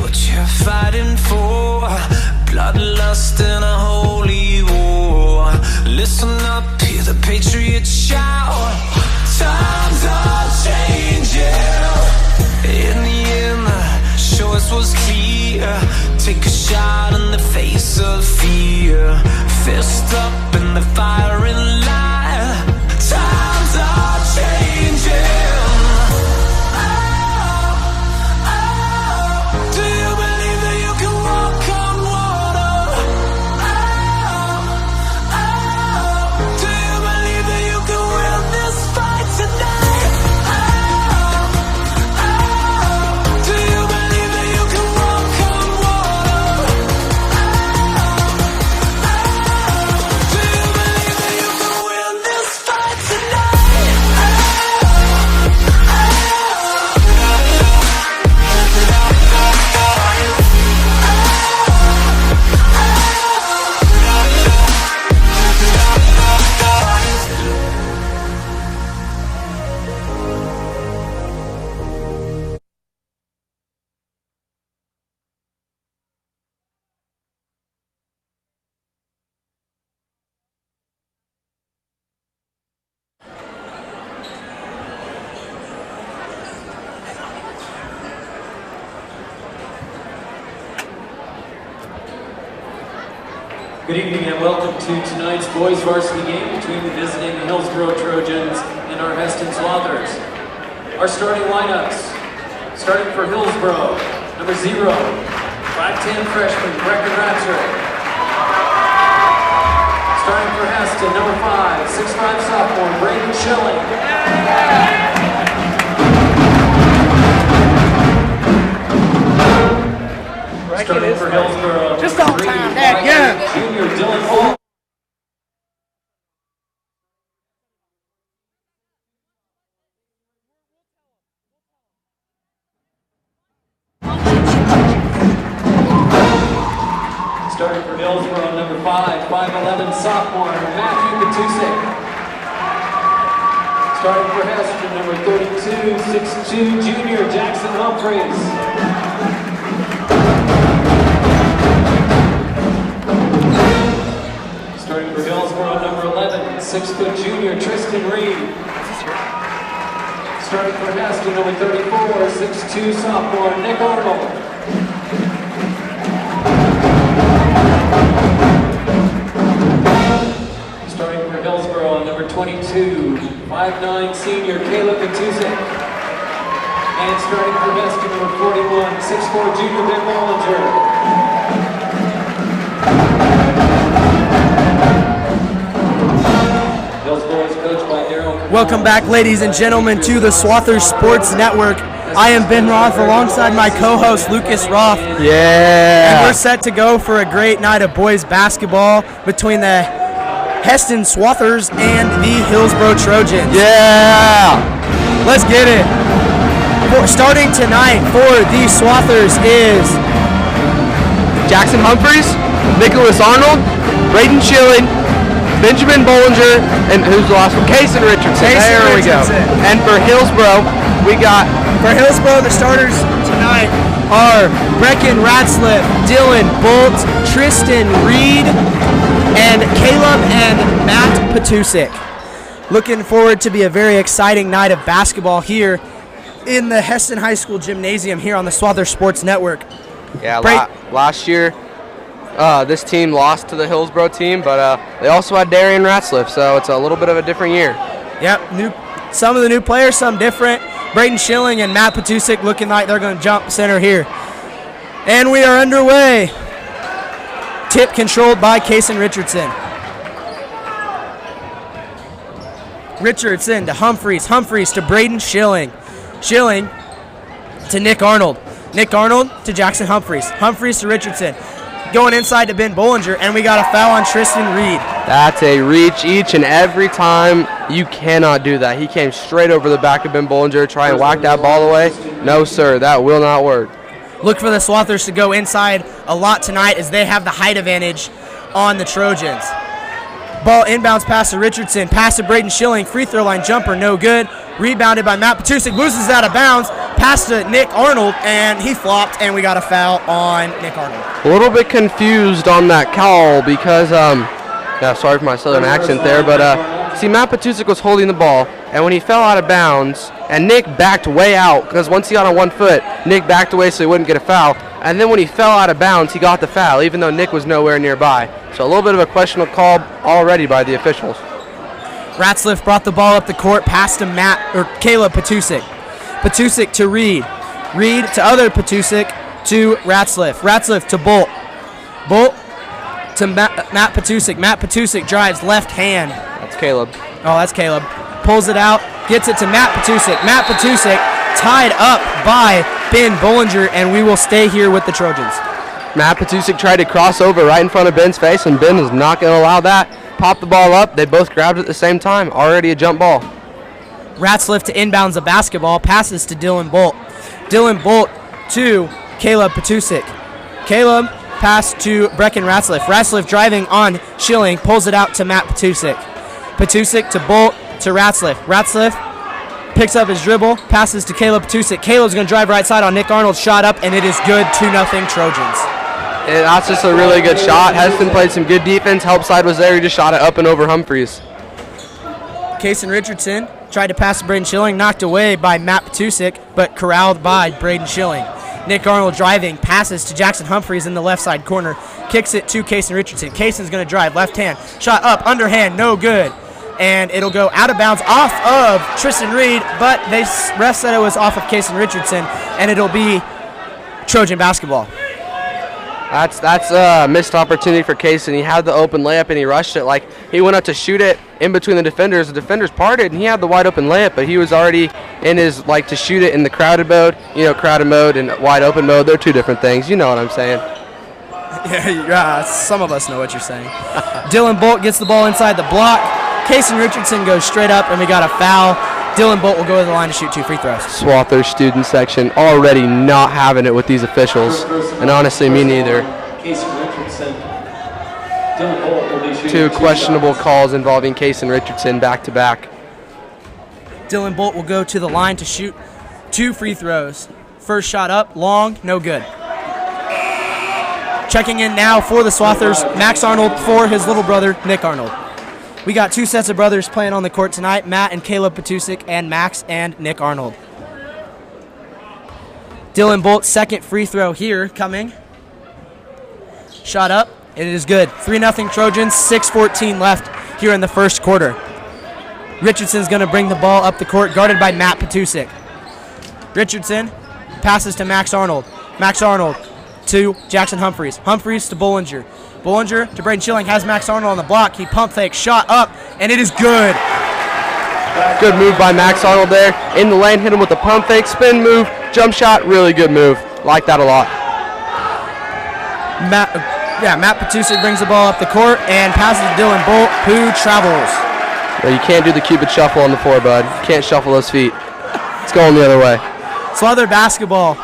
what you're fighting for. Bloodlust in a holy war. Listen up, hear the patriots shout. Times are changing. In the end, the choice was clear. Take a shot in the face of fear. Fist up in the firing line. Times are changing. Good evening and welcome to tonight's boys varsity game between the visiting Hillsboro Trojans and our Hesston Swathers. Our starting lineups, starting for Hillsboro, number 0, 5'10" freshman Brecken Ratzer. Starting for Hesston, number 5, 6'5" sophomore Braden Schilling. Starting for Hillsboro, just on time, that gun. Junior Dylan Hall. Starting for Hillsboro, number 5, 5'11" sophomore Matthew Patusik. Starting for Hesston, number 32, 6'2" junior Jackson Humphreys. Starting for Hillsboro, number 11, 6' junior Tristan Reed. Starting for Hesston, number 34, 6'2" sophomore Nick Arnold. Starting for Hillsboro, number 22, 5'9" senior Caleb Patusik. And starting for Hesston, number 41, 6'4" junior Ben Bollinger. Welcome back, ladies and gentlemen, to the Swathers Sports Network. I am Ben Roth alongside my co-host Lucas Roth. Yeah. And we're set to go for a great night of boys basketball between the Hesston Swathers and the Hillsboro Trojans. Yeah. Let's get it. Starting tonight for the Swathers is Jackson Humphreys, Nicholas Arnold, Braden Schilling, Benjamin Bollinger, and who's the last one? Cason Richardson. There we go. And for Hillsboro, we got... For Hillsboro, the starters tonight are Brecken Ratzer, Dylan Bolt, Tristan Reed, and Caleb and Matt Patusik. Looking forward to be a very exciting night of basketball here in the Hesston High School Gymnasium here on the Swathers Sports Network. Yeah, last year, this team lost to the Hillsboro team, but they also had Darian Ratzliff, so it's a little bit of a different year. Yep, some of the new players, some different. Braden Schilling and Matt Patusik looking like they're going to jump center here. And we are underway. Tip controlled by Cason Richardson. Richardson to Humphreys. Humphreys to Braden Schilling. Schilling to Nick Arnold. Nick Arnold to Jackson Humphreys. Humphreys to Richardson. Going inside to Ben Bollinger, and we got a foul on Tristan Reed. That's a reach each and every time. You cannot do that. He came straight over the back of Ben Bollinger, try and whack that ball away. No, sir, that will not work. Look for the Swathers to go inside a lot tonight as they have the height advantage on the Trojans. Ball inbounds pass to Richardson. Pass to Braden Schilling. Free throw line jumper, no good. Rebounded by Matt Patusik, loses out of bounds, pass to Nick Arnold, and he flopped, and we got a foul on Nick Arnold. A little bit confused on that call because, sorry for my southern accent there, but see, Matt Patusik was holding the ball, and when he fell out of bounds, and Nick backed way out, because once he got on 1 foot, Nick backed away so he wouldn't get a foul, and then when he fell out of bounds, he got the foul, even though Nick was nowhere nearby. So a little bit of a questionable call already by the officials. Ratzliff brought the ball up the court, passed to Caleb Patusik. Patusik to Reed. Reed to other Patusik to Ratzliff. Ratzliff to Bolt. Bolt to Matt Patusik. Matt Patusik drives left hand. That's Caleb. Oh, that's Caleb. Pulls it out, gets it to Matt Patusik. Matt Patusik tied up by Ben Bollinger, and we will stay here with the Trojans. Matt Patusik tried to cross over right in front of Ben's face, and Ben is not going to allow that. Popped the ball up. They both grabbed it at the same time. Already a jump ball. Ratzliff to inbounds the basketball. Passes to Dylan Bolt. Dylan Bolt to Caleb Patusik. Caleb pass to Brecken Ratzliff. Ratzliff driving on Schilling. Pulls it out to Matt Patusik. Patusik to Bolt to Ratzliff. Ratzliff picks up his dribble. Passes to Caleb Patusik. Caleb's going to drive right side on Nick Arnold. Shot up, and it is good. 2-0 Trojans. And that's just a really good shot. Hesston played some good defense. Help side was there. He just shot it up and over Humphreys. Kason Richardson tried to pass to Braden Schilling, knocked away by Matt Patusik, but corralled by Braden Schilling. Nick Arnold driving, passes to Jackson Humphreys in the left side corner, kicks it to Kason Richardson. Kason's going to drive, left hand, shot up, underhand, no good. And it'll go out of bounds off of Tristan Reed, but ref said it was off of Kason Richardson, and it'll be Trojan basketball. That's a missed opportunity for Kason. He had the open layup and he rushed it. Like, he went up to shoot it in between the defenders. The defenders parted and he had the wide open layup, but he was already in his, to shoot it in the crowded mode. Crowded mode and wide open mode, they're two different things. You know what I'm saying. Yeah, some of us know what you're saying. Dylan Bolt gets the ball inside the block. Kason Richardson goes straight up, and we got a foul. Dylan Bolt will go to the line to shoot 2 free throws. Swathers student section already not having it with these officials, and honestly, me neither. Two questionable calls involving Kason Richardson back-to-back. Dylan Bolt will go to the line to shoot 2 free throws. First shot up, long, no good. Checking in now for the Swathers, Max Arnold for his little brother, Nick Arnold. We got 2 sets of brothers playing on the court tonight, Matt and Caleb Patusik, and Max and Nick Arnold. Dylan Bolt's second free throw here coming. Shot up, it is good. 3-0 Trojans, 6:14 left here in the first quarter. Richardson's going to bring the ball up the court, guarded by Matt Patusik. Richardson passes to Max Arnold. Max Arnold to Jackson Humphreys. Humphreys to Bollinger. Bollinger to Braden Schilling, has Max Arnold on the block. He pump fake, shot up, and it is good. Good move by Max Arnold there. In the lane, hit him with a pump fake, spin move, jump shot, really good move. Like that a lot. Matt Patusik brings the ball up the court and passes to Dylan Bolt, who travels. Well, you can't do the Cupid shuffle on the floor, bud. You can't shuffle those feet. It's going the other way. Swather basketball.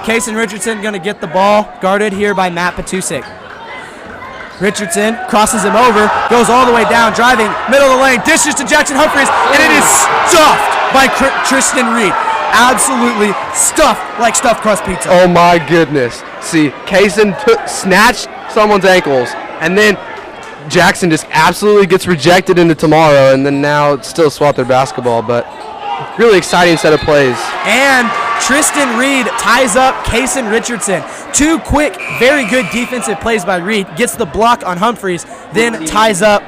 Kason Richardson going to get the ball, guarded here by Matt Patusik. Richardson crosses him over, goes all the way down, driving, middle of the lane, dishes to Jackson Humphreys, and it is stuffed by Tristan Reed. Absolutely stuffed like stuffed crust pizza. Oh my goodness. See, Kason snatched someone's ankles, and then Jackson just absolutely gets rejected into tomorrow, and then now it's still Swather basketball, but really exciting set of plays. And Tristan Reed ties up Kason Richardson. 2 quick, very good defensive plays by Reed. Gets the block on Humphreys, then ties up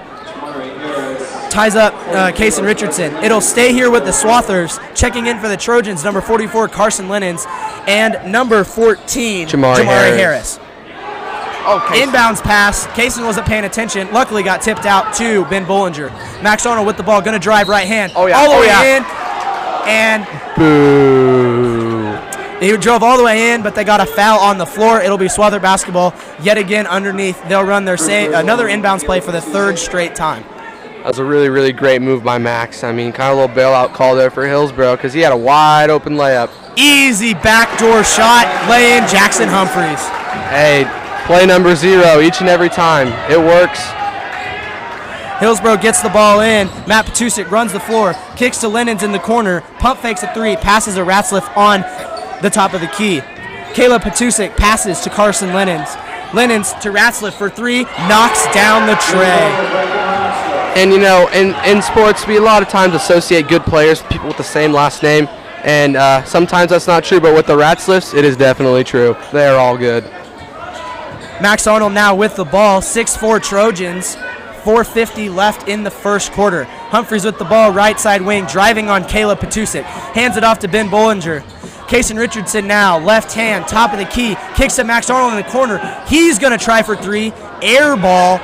Kason Richardson. It'll stay here with the Swathers. Checking in for the Trojans, number 44, Carson Lennons, and number 14, Jamari Harris. Inbounds pass. Kason wasn't paying attention. Luckily got tipped out to Ben Bollinger. Max Arnold with the ball, going to drive right hand. All the way in. And boo. He drove all the way in, but they got a foul on the floor. It'll be Swather basketball yet again underneath. They'll run their another inbounds play for the 3rd straight time. That was a really, really great move by Max. I mean, kind of a little bailout call there for Hillsboro because he had a wide open layup. Easy backdoor shot, lay in Jackson Humphreys. Hey, play number 0 each and every time. It works. Hillsboro gets the ball in. Matt Patusik runs the floor, kicks to Lennons in the corner, pump fakes a three, passes a Ratzliff on the top of the key. Caleb Patusik passes to Carson Lennons. Lennons to Ratzliff for three, knocks down the tray. And you know, in sports, we a lot of times associate good players with people with the same last name, and sometimes that's not true, but with the Ratzliffs, it is definitely true. They're all good. Max Arnold now with the ball, 6'4" Trojans, 4:50 left in the first quarter. Humphreys with the ball, right side wing, driving on Caleb Patusik. Hands it off to Ben Bollinger. Kason Richardson now, left hand, top of the key, kicks to Max Arnold in the corner. He's going to try for three, air ball.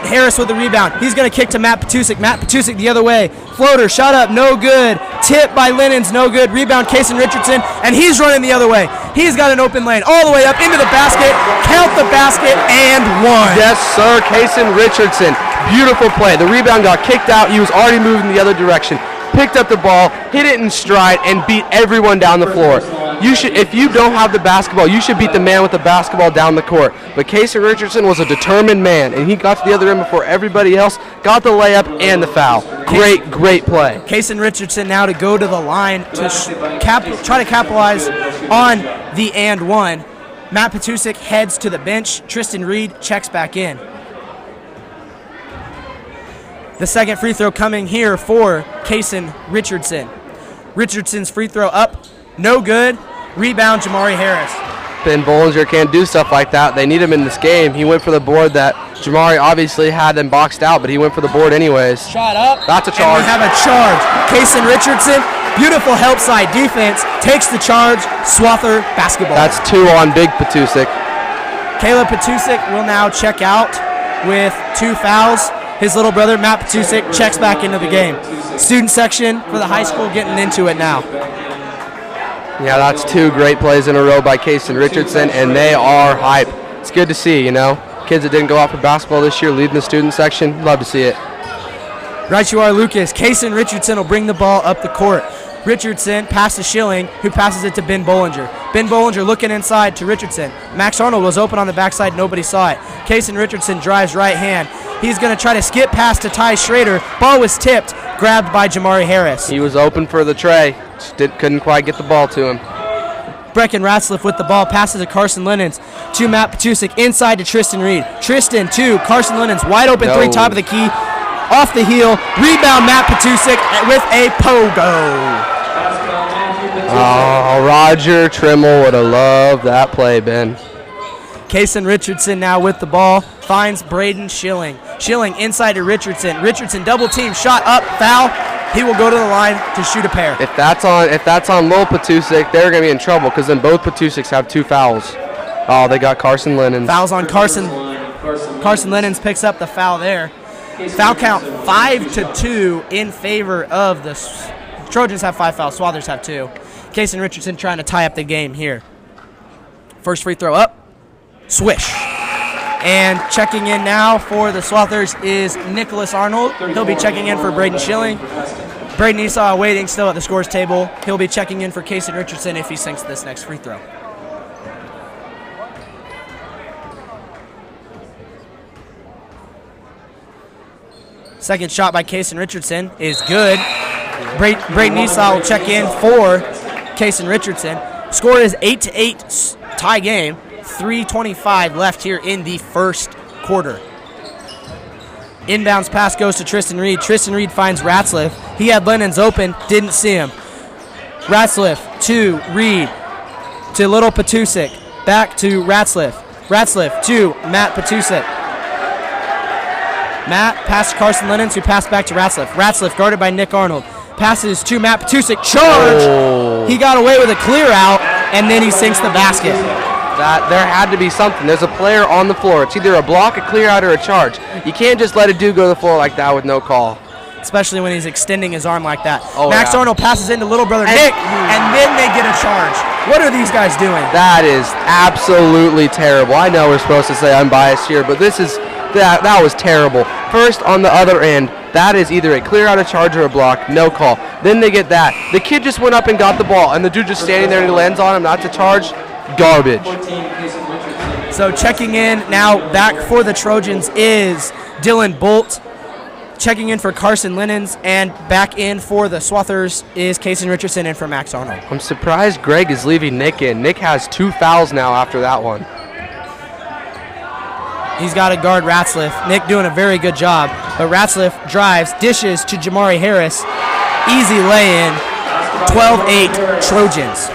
Harris with the rebound. He's going to kick to Matt Patusik. Matt Patusik the other way. Floater, shot up, no good. Tip by Lennons, no good. Rebound, Kason Richardson, and he's running the other way. He's got an open lane all the way up into the basket. Count the basket, and one. Yes, sir, Kason Richardson. Beautiful play. The rebound got kicked out. He was already moving the other direction. Picked up the ball, hit it in stride, and beat everyone down the floor. You should, if you don't have the basketball, you should beat the man with the basketball down the court. But Kason Richardson was a determined man, and he got to the other end before everybody else, got the layup and the foul. Great play. Kason Richardson now to go to the line to try to capitalize on the and one. Matt Patusik heads to the bench. Tristan Reed checks back in. The second free throw coming here for Kason Richardson. Richardson's free throw up, no good. Rebound, Jamari Harris. Ben Bollinger can't do stuff like that. They need him in this game. He went for the board that Jamari obviously had them boxed out, but he went for the board anyways. Shot up. That's a charge. And we have a charge. Kason Richardson, beautiful help side defense, takes the charge. Swather basketball. That's two on Big Patusik. Caleb Patusik will now check out with 2 fouls. His little brother, Matt Patusik, checks back into the game. Student section for the high school getting into it now. Yeah, that's 2 great plays in a row by Kason Richardson, and they are hype. It's good to see, you know. Kids that didn't go out for basketball this year leading the student section. Love to see it. Right you are, Lucas. Kason Richardson will bring the ball up the court. Richardson passes to Schilling, who passes it to Ben Bollinger. Ben Bollinger looking inside to Richardson. Max Arnold was open on the backside. Nobody saw it. Kason Richardson drives right hand. He's going to try to skip past to Ty Schrader. Ball was tipped, grabbed by Jamari Harris. He was open for the tray. Just couldn't quite get the ball to him. Brecken Ratzliff with the ball, passes to Carson Lennons, to Matt Patusik, inside to Tristan Reed. Tristan to Carson Lennons, wide open three, top of the key, off the heel, rebound Matt Patusik with a pogo. Oh, Roger Trimmel would have loved that play, Ben. Kason Richardson now with the ball, finds Braden Schilling. Schilling inside to Richardson. Richardson double team, shot up, foul. He will go to the line to shoot a pair. If that's on Lil Patusik, they're going to be in trouble because then both Patusiks have 2 fouls. Oh, they got Carson Lennons. Fouls on Carson. Carson Lennons picks up the foul there. Foul count 5-2 in favor of the Trojans. Have 5 fouls. Swathers have 2. Kason Richardson trying to tie up the game here. First free throw up. Swish. And checking in now for the Swathers is Nicholas Arnold. He'll be checking in for Braden Schilling. Braden Esau waiting still at the scores table. He'll be checking in for Kason Richardson if he sinks this next free throw. Second shot by Kason Richardson is good. Braden Esau will check in for Kason Richardson. Score is 8-8 tie game. 3:25 left here in the first quarter. Inbounds pass goes to Tristan Reed. Tristan Reed finds Ratzliff. He had Lennons open, didn't see him. Ratzliff to Reed, to Little Patusik, back to Ratzliff. Ratzliff to Matt Patusik. Matt passed to Carson Lennons, who passed back to Ratzliff. Ratzliff guarded by Nick Arnold. Passes to Matt Patusik. Charge! Oh. He got away with a clear out, and then he sinks the basket. That there had to be something. There's a player on the floor. It's either a block, a clear out, or a charge. You can't just let a dude go to the floor like that with no call. Especially when he's extending his arm like that. Oh, Max Arnold passes into little brother Nick, and then they get a charge. What are these guys doing? That is absolutely terrible. I know we're supposed to say I'm biased here, but that was terrible. First, on the other end, that is either a clear out, a charge, or a block. No call. Then they get that. The kid just went up and got the ball, and the dude just standing there and he lands on him. Not to charge. Garbage. So checking in now back for the Trojans is Dylan Bolt. Checking in for Carson Linens, and back in for the Swathers is Kason Richardson in for Max Arnold. I'm surprised Greg is leaving Nick in. Nick has 2 fouls now after that one. He's got to guard Ratzliff. Nick doing a very good job, but Ratzliff drives, dishes to Jamari Harris. Easy lay-in, 12-8 Trojans.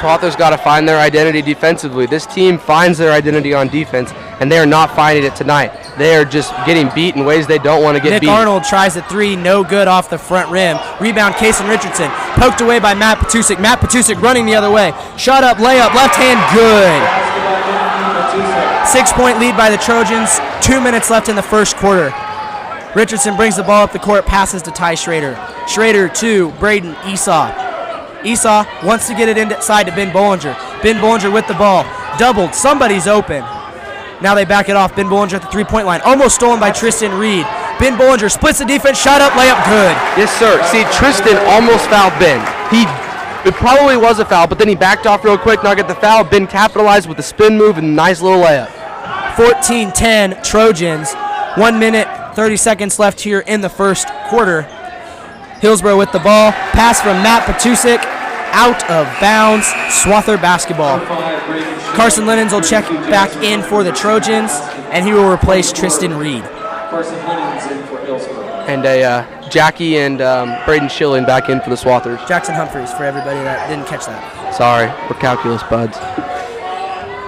Swathers got to find their identity defensively. This team finds their identity on defense, and they are not finding it tonight. They are just getting beat in ways they don't want to get beat. Nick Arnold tries a 3, no good off the front rim. Rebound, Kason Richardson, poked away by Matt Patusik. Matt Patusik running the other way. Shot up, layup, left hand, good. 6-point lead by the Trojans. 2 minutes left in the first quarter. Richardson brings the ball up the court, passes to Ty Schrader. Schrader to Braden Esau. Esau wants to get it inside to Ben Bollinger. Ben Bollinger with the ball. Doubled. Somebody's open. Now they back it off. Ben Bollinger at the 3-point line. Almost stolen by Tristan Reed. Ben Bollinger splits the defense. Shot up. Layup. Good. Yes, sir. See, Tristan almost fouled Ben. It probably was a foul, but then he backed off real quick, not get the foul. Ben capitalized with a spin move and a nice little layup. 14-10 Trojans. 1 minute, 30 seconds left here in the first quarter. Hillsboro with the ball. Pass from Matt Patusik. Out of bounds. Swather basketball. Carson Linens will check back in for the Trojans, and he will replace Tristan Reed. Carson Linens in for Hillsboro. And Jackie and Braden Schilling back in for the Swathers. Jackson Humphreys, for everybody that didn't catch that. Sorry, we're calculus buds.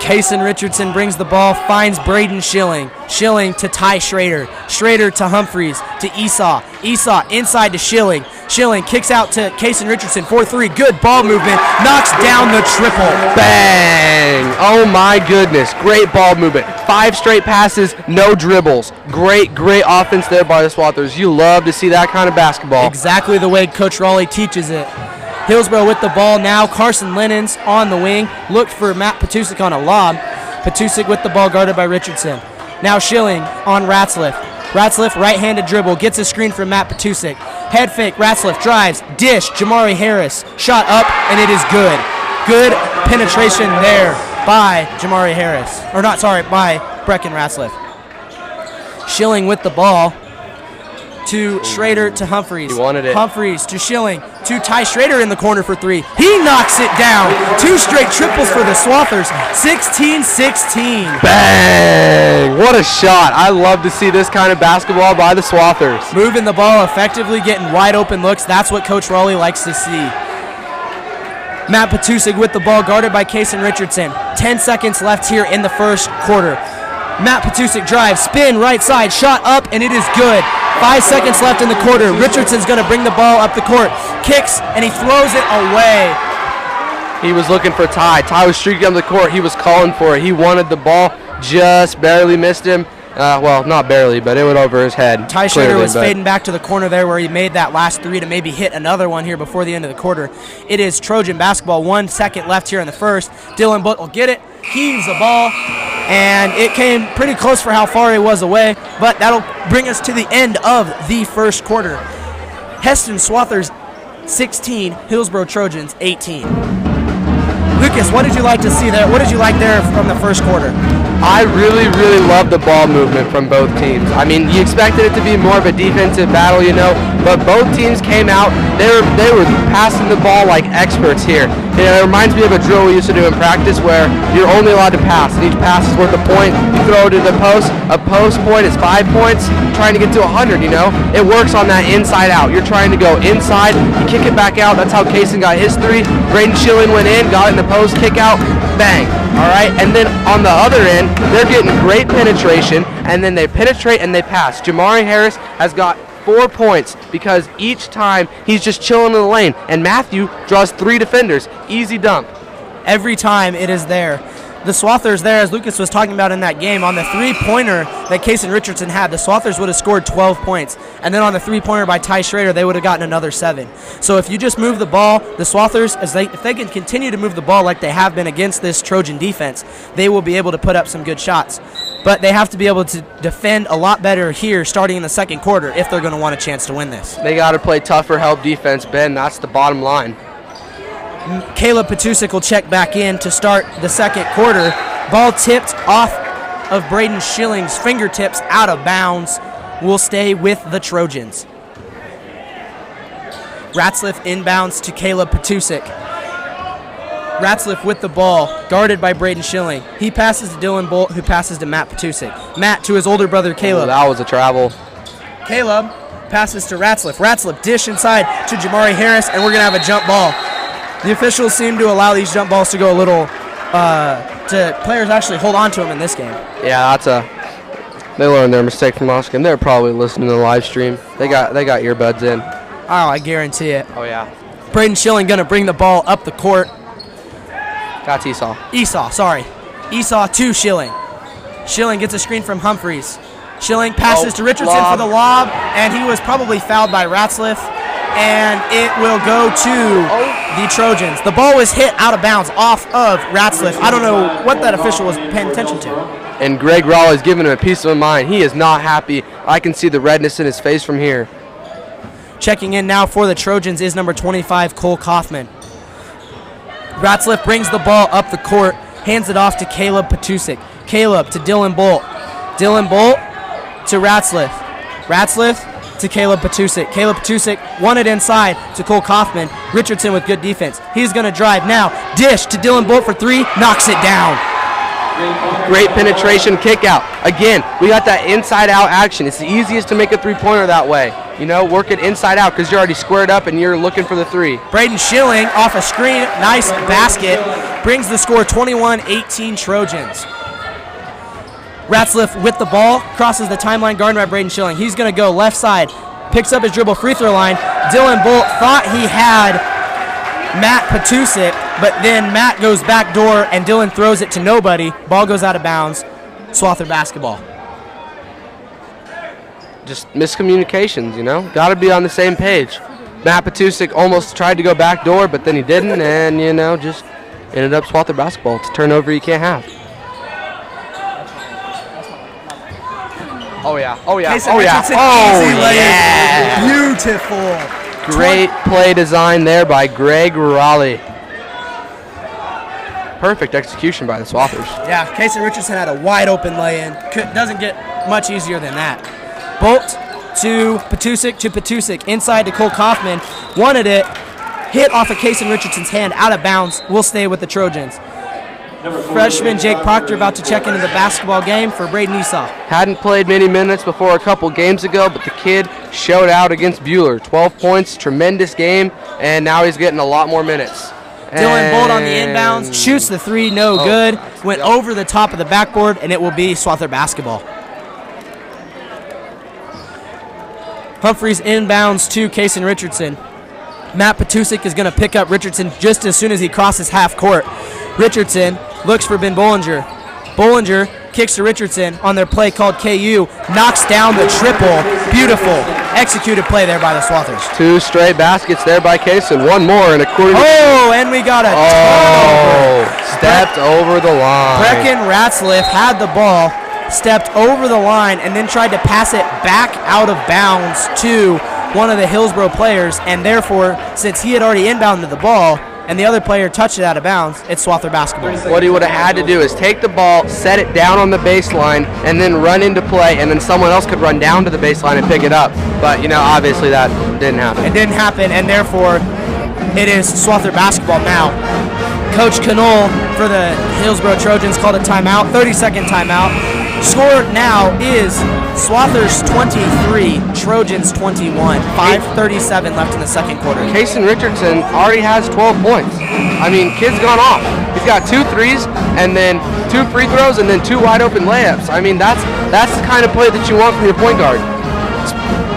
Kason Richardson brings the ball, finds Braden Schilling. Schilling to Ty Schrader. Schrader to Humphreys, to Esau. Esau inside to Schilling. Schilling kicks out to Kason Richardson, 4-3. Good ball movement. Knocks down the triple. Bang! Oh my goodness. Great ball movement. 5 straight passes, no dribbles. Great offense there by the Swathers. You love to see that kind of basketball. Exactly the way Coach Raleigh teaches it. Hillsboro with the ball now. Carson Linens on the wing. Looked for Matt Patusik on a lob. Patusik with the ball guarded by Richardson. Now Schilling on Ratzliff. Ratzliff right-handed dribble. Gets a screen from Matt Patusik. Head fake. Ratzliff drives. Dish. Jamari Harris. Shot up, and it is good. Good penetration there by Jamari Harris. Or not, sorry, by Brecken Ratzliff. Schilling with the ball. To Schrader to Humphreys. He wanted it. Humphreys to Schilling to Ty Schrader in the corner for 3. He knocks it down. 2 straight triples for the Swathers. 16-16. Bang! What a shot. I love to see this kind of basketball by the Swathers. Moving the ball effectively, getting wide open looks. That's what Coach Raleigh likes to see. Matt Patusik with the ball guarded by Kason Richardson. 10 seconds left here in the first quarter. Matt Patusik drives, spin, right side, shot up, and it is good. 5 seconds left in the quarter. Richardson's going to bring the ball up the court. Kicks, and he throws it away. He was looking for Ty. Ty was streaking on the court. He was calling for it. He wanted the ball, just barely missed him. Well, not barely, but it went over his head. Ty Schrader was fading back to the corner there where he made that last 3 to maybe hit another one here before the end of the quarter. It is Trojan basketball. 1 second left here in the first. Dylan Butt will get it, heaves the ball, and it came pretty close for how far he was away, but that'll bring us to the end of the first quarter. Hesston Swathers 16, Hillsboro Trojans 18. Lucas, what did you like to see there? What did you like there from the first quarter? I really loved the ball movement from both teams. I mean, you expected it to be more of a defensive battle, you know, but both teams came out. They were passing the ball like experts here. You know, it reminds me of a drill we used to do in practice where you're only allowed to pass, and each pass is worth a point. You throw it to the post. A post point is 5 points. Trying to get to 100, you know. It works on that inside out. You're trying to go inside, you kick it back out. That's how Kason got his 3. Braden Schilling went in, got it in the post, kick out, bang. All right, and then on the other end, they're getting great penetration, and then they penetrate and they pass. Jamari Harris has got 4 points because each time he's just chilling in the lane, and Matthew draws 3 defenders. Easy dump. Every time it is there. The Swathers there, as Lucas was talking about in that game, on the 3-pointer that Kason Richardson had, the Swathers would have scored 12 points. And then on the 3-pointer by Ty Schrader, they would have gotten another 7. So if you just move the ball, the Swathers, if they can continue to move the ball like they have been against this Trojan defense, they will be able to put up some good shots. But they have to be able to defend a lot better here starting in the second quarter if they're going to want a chance to win this. They got to play tougher help defense, Ben. That's the bottom line. Caleb Patusik will check back in to start the second quarter. Ball tipped off of Braden Schilling's fingertips out of bounds. will stay with the Trojans. Ratzliff inbounds to Caleb Patusik. Ratzliff with the ball, guarded by Braden Schilling. He passes to Dylan Bolt, who passes to Matt Patusik. Matt to his older brother, Caleb. Oh, that was a travel. Caleb passes to Ratzliff. Ratzliff dish inside to Jamari Harris, and we're going to have a jump ball. The officials seem to allow these jump balls to go a little, to players actually hold on to them in this game. Yeah, they learned their mistake from last game. They're probably listening to the live stream. They got earbuds in. Oh, I guarantee it. Oh, yeah. Braden Schilling going to bring the ball up the court. That's Esau. Esau to Schilling. Schilling gets a screen from Humphreys. Schilling passes to Richardson for the lob, and he was probably fouled by Ratzliff, and it will go to the Trojans. The ball was hit out of bounds off of Ratzliff. I don't know what that official was paying attention to. And Greg Raleigh's giving him a piece of mind. He is not happy. I can see the redness in his face from here. Checking in now for the Trojans is number 25, Cole Kaufman. Ratzliff brings the ball up the court, hands it off to Caleb Patusik. Caleb to Dylan Bolt. Dylan Bolt to Ratzliff. Ratzliff to Caleb Patusik. Caleb Patusik won it inside to Cole Kaufman. Richardson with good defense. He's going to drive now. Dish to Dylan Bolt for three. Knocks it down. Great penetration kick out. Again, we got that inside-out action. It's the easiest to make a three-pointer that way. You know, work it inside out because you're already squared up and you're looking for the three. Braden Schilling off a screen. Nice basket. Brings the score 21-18 Trojans. Ratzliff with the ball. Crosses the timeline, guarded by Braden Schilling. He's going to go left side. Picks up his dribble, free throw line. Dylan Bolt thought he had Matt Patusik, but then Matt goes back door and Dylan throws it to nobody. Ball goes out of bounds. Swather basketball. Just miscommunications, you know. Got to be on the same page. Matt Patusik almost tried to go back door, but then he didn't, and, you know, just ended up Swather basketball. It's a turnover you can't have. Oh, yeah. Richardson, easy layup. Beautiful. Great play design there by Greg Raleigh. Perfect execution by the Swathers. Yeah, Casey Richardson had a wide open lay-in. Doesn't get much easier than that. Bolt to Patusik, inside to Cole Kaufman. Wanted it, hit off of Casey Richardson's hand, out of bounds. Will stay with the Trojans. Freshman Jake Proctor about to check into the basketball game for Braden Esau. Hadn't played many minutes before a couple games ago, but the kid showed out against Bueller. 12 points, tremendous game, and now he's getting a lot more minutes. Dylan Bolt on the inbounds, shoots the three, no good. Went over the top of the backboard, and it will be Swather basketball. Humphreys inbounds to Kason Richardson. Matt Patusik is going to pick up Richardson just as soon as he crosses half court. Richardson looks for Ben Bollinger. Bollinger kicks to Richardson on their play called KU. Knocks down the triple. Beautiful executed play there by the Swathers. 2 straight baskets there by Kason. One more and according and we got a turnover. Stepped over the line. Brecken Ratzliff had the ball, stepped over the line, and then tried to pass it back out of bounds to one of the Hillsboro players, and therefore, since he had already inbounded the ball and the other player touched it out of bounds, it's Swather basketball. What he would have had to do is take the ball, set it down on the baseline, and then run into play, and then someone else could run down to the baseline and pick it up. But, you know, obviously that didn't happen. It didn't happen, and therefore, it is Swather basketball now. Coach Knoll for the Hillsboro Trojans called a timeout, 30-second timeout. Score now is Swathers 23, Trojans 21. 5:37 left in the second quarter. Kason Richardson already has 12 points. I mean, kid's gone off. He's got 2 threes and then 2 free throws and then 2 wide open layups. I mean, that's the kind of play that you want from your point guard. It's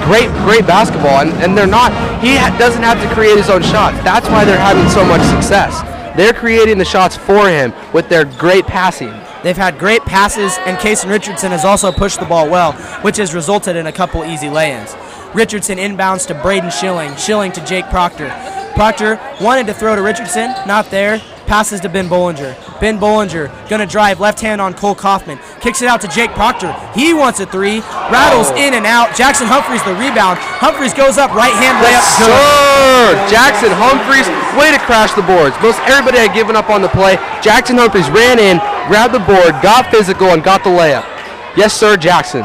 great basketball, and they're not. He doesn't have to create his own shots. That's why they're having so much success. They're creating the shots for him with their great passing. They've had great passes, and Kason Richardson has also pushed the ball well, which has resulted in a couple easy lay-ins. Richardson inbounds to Braden Schilling. Schilling to Jake Proctor. Proctor wanted to throw to Richardson, not there. Passes to Ben Bollinger. Ben Bollinger going to drive left hand on Cole Kaufman. Kicks it out to Jake Proctor. He wants a 3. Rattles in and out. Jackson Humphreys the rebound. Humphreys goes up, right hand layup. Sure. Jackson Humphreys, way to crash the boards. Most everybody had given up on the play. Jackson Humphreys ran in, grabbed the board, got physical, and got the layup. Yes, sir, Jackson.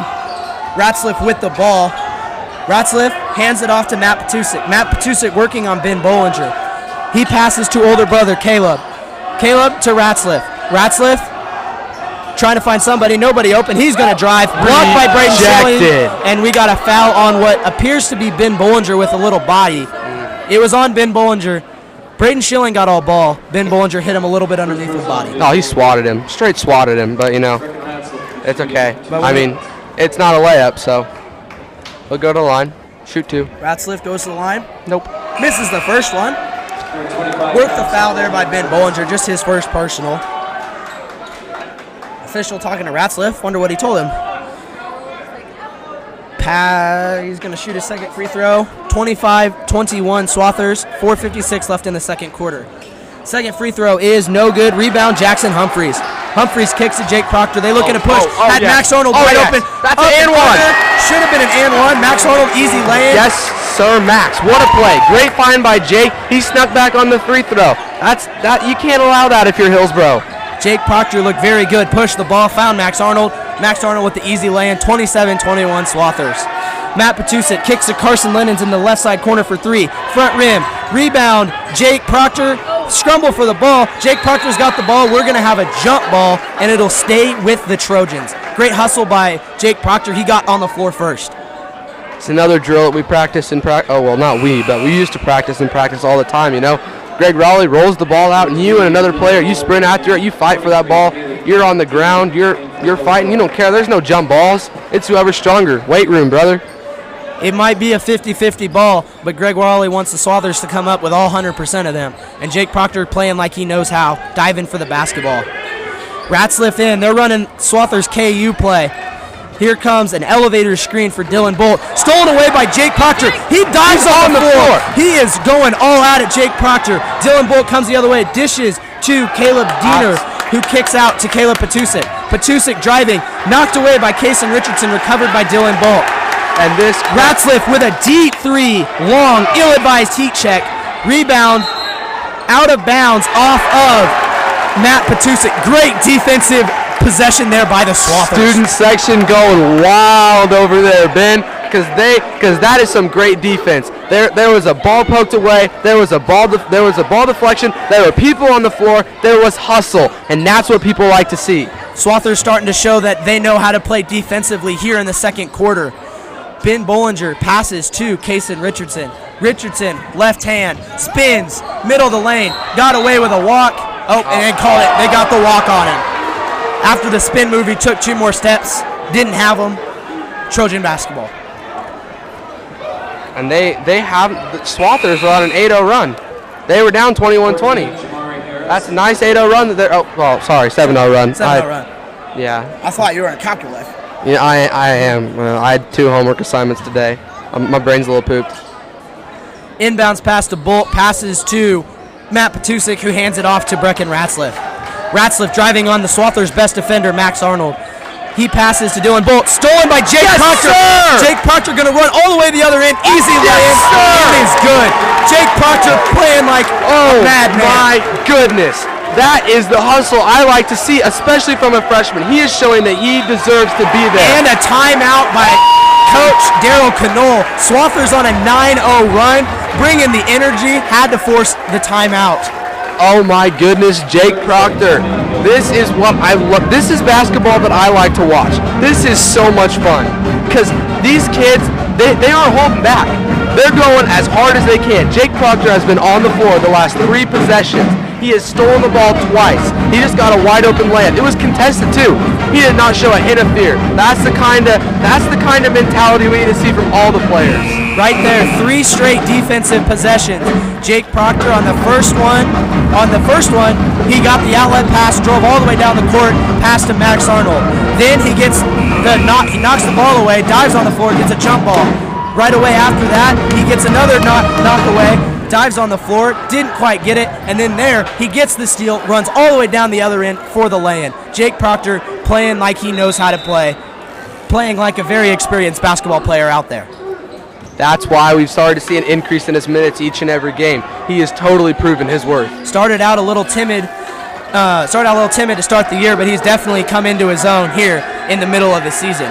Ratzliff with the ball. Ratzliff hands it off to Matt Patusik. Matt Patusik working on Ben Bollinger. He passes to older brother Caleb. Caleb to Ratzliff. Ratzliff trying to find somebody. Nobody open. He's going to drive. Blocked by Braden Schilling. And we got a foul on what appears to be Ben Bollinger with a little body. It was on Ben Bollinger. Braden Schilling got all ball. Ben Bollinger hit him a little bit underneath his body. Oh, he swatted him. Straight swatted him, but, you know, it's okay. I mean, it's not a layup, so we'll go to the line. Shoot 2. Ratzliff goes to the line. Nope. Misses the first one. Worked the foul there by Ben Bollinger, just his first personal. Official talking to Ratzliff. Wonder what he told him. He's going to shoot his second free throw. 25-21 Swathers. 4:56 left in the second quarter. Second free throw is no good. Rebound Jackson Humphreys. Humphreys kicks to Jake Proctor. They looking to push. Had Max Arnold wide open. That's an and one. Should have been an and one. Max Arnold easy lay-in. Yes, sir, Max. What a play. Great find by Jake. He snuck back on the free throw. You can't allow that if you're Hillsboro. Jake Proctor looked very good. Pushed the ball. Found Max Arnold. Max Arnold with the easy lay-in. 27-21 Swathers. Matt Patusik kicks to Carson Lennons in the left side corner for 3. Front rim. Rebound. Jake Proctor. Scramble for the ball. Jake Proctor's got the ball. We're going to have a jump ball, and it'll stay with the Trojans. Great hustle by Jake Proctor. He got on the floor first. It's another drill that we practice in practice. Oh, well, not we, but we used to practice in practice all the time, you know. Greg Rowley rolls the ball out, and you and another player, you sprint after it, you fight for that ball. You're on the ground. You're fighting. You don't care. There's no jump balls. It's whoever's stronger. Weight room, brother. It might be a 50-50 ball, but Greg Rowley wants the Swathers to come up with all 100% of them. And Jake Proctor playing like he knows how, diving for the basketball. Ratzliff in. They're running Swathers KU play. Here comes an elevator screen for Dylan Bolt. Stolen away by Jake Proctor. He dives on the floor. He is going all out at Jake Proctor. Dylan Bolt comes the other way. Dishes to Caleb Diener, who kicks out to Caleb Patusik. Patusik driving. Knocked away by Kason Richardson. Recovered by Dylan Bolt. And this Ratzliff with a deep 3, long, ill-advised heat check. Rebound, out of bounds, off of Matt Patusik. Great defensive possession there by the Swathers. Student section going wild over there, Ben, because that is some great defense. There was a ball poked away. There was a ball deflection. There were people on the floor. There was hustle, and that's what people like to see. Swathers starting to show that they know how to play defensively here in the second quarter. Ben Bollinger passes to Kason Richardson. Richardson, left hand, spins, middle of the lane, got away with a walk. Oh, and then call it. They got the walk on him. After the spin move, he took 2 more steps, didn't have them. Trojan basketball. And the Swathers were on an 8-0 run. They were down 21-20. That's a nice 8-0 run. 7-0 run. 7-0 run. Yeah. I thought you were in calculus. Yeah, I am. I had 2 homework assignments today. My brain's a little pooped. Inbounds pass to Bolt, passes to Matt Patusik, who hands it off to Brecken Ratzliff. Ratzliff driving on the Swathers' best defender, Max Arnold. He passes to Dylan Bolt, stolen by Jake Proctor. Sir! Jake Proctor going to run all the way to the other end. Easy lay-in. It is good. Jake Proctor playing like a madman. My goodness. That is the hustle I like to see, especially from a freshman. He is showing that he deserves to be there. And a timeout by Coach Daryl Knoll. Swathers on a 9-0 run, bringing the energy, had to force the timeout. Oh my goodness, Jake Proctor. This is what I love. This is basketball that I like to watch. This is so much fun because these kids, they aren't holding back. They're going as hard as they can. Jake Proctor has been on the floor the last 3 possessions. He has stolen the ball twice. He just got a wide open layup. It was contested too. He did not show a hint of fear. That's the kind of mentality we need to see from all the players. Right there, 3 straight defensive possessions. Jake Proctor on the first one. He got the outlet pass, drove all the way down the court, passed to Max Arnold. Then he gets he knocks the ball away, dives on the floor, gets a jump ball. Right away after that, he gets another knock away, dives on the floor, didn't quite get it, and then there, he gets the steal, runs all the way down the other end for the lay-in. Jake Proctor playing like he knows how to play, playing like a very experienced basketball player out there. That's why we've started to see an increase in his minutes each and every game. He has totally proven his worth. Started out a little timid to start the year, but he's definitely come into his own here in the middle of the season.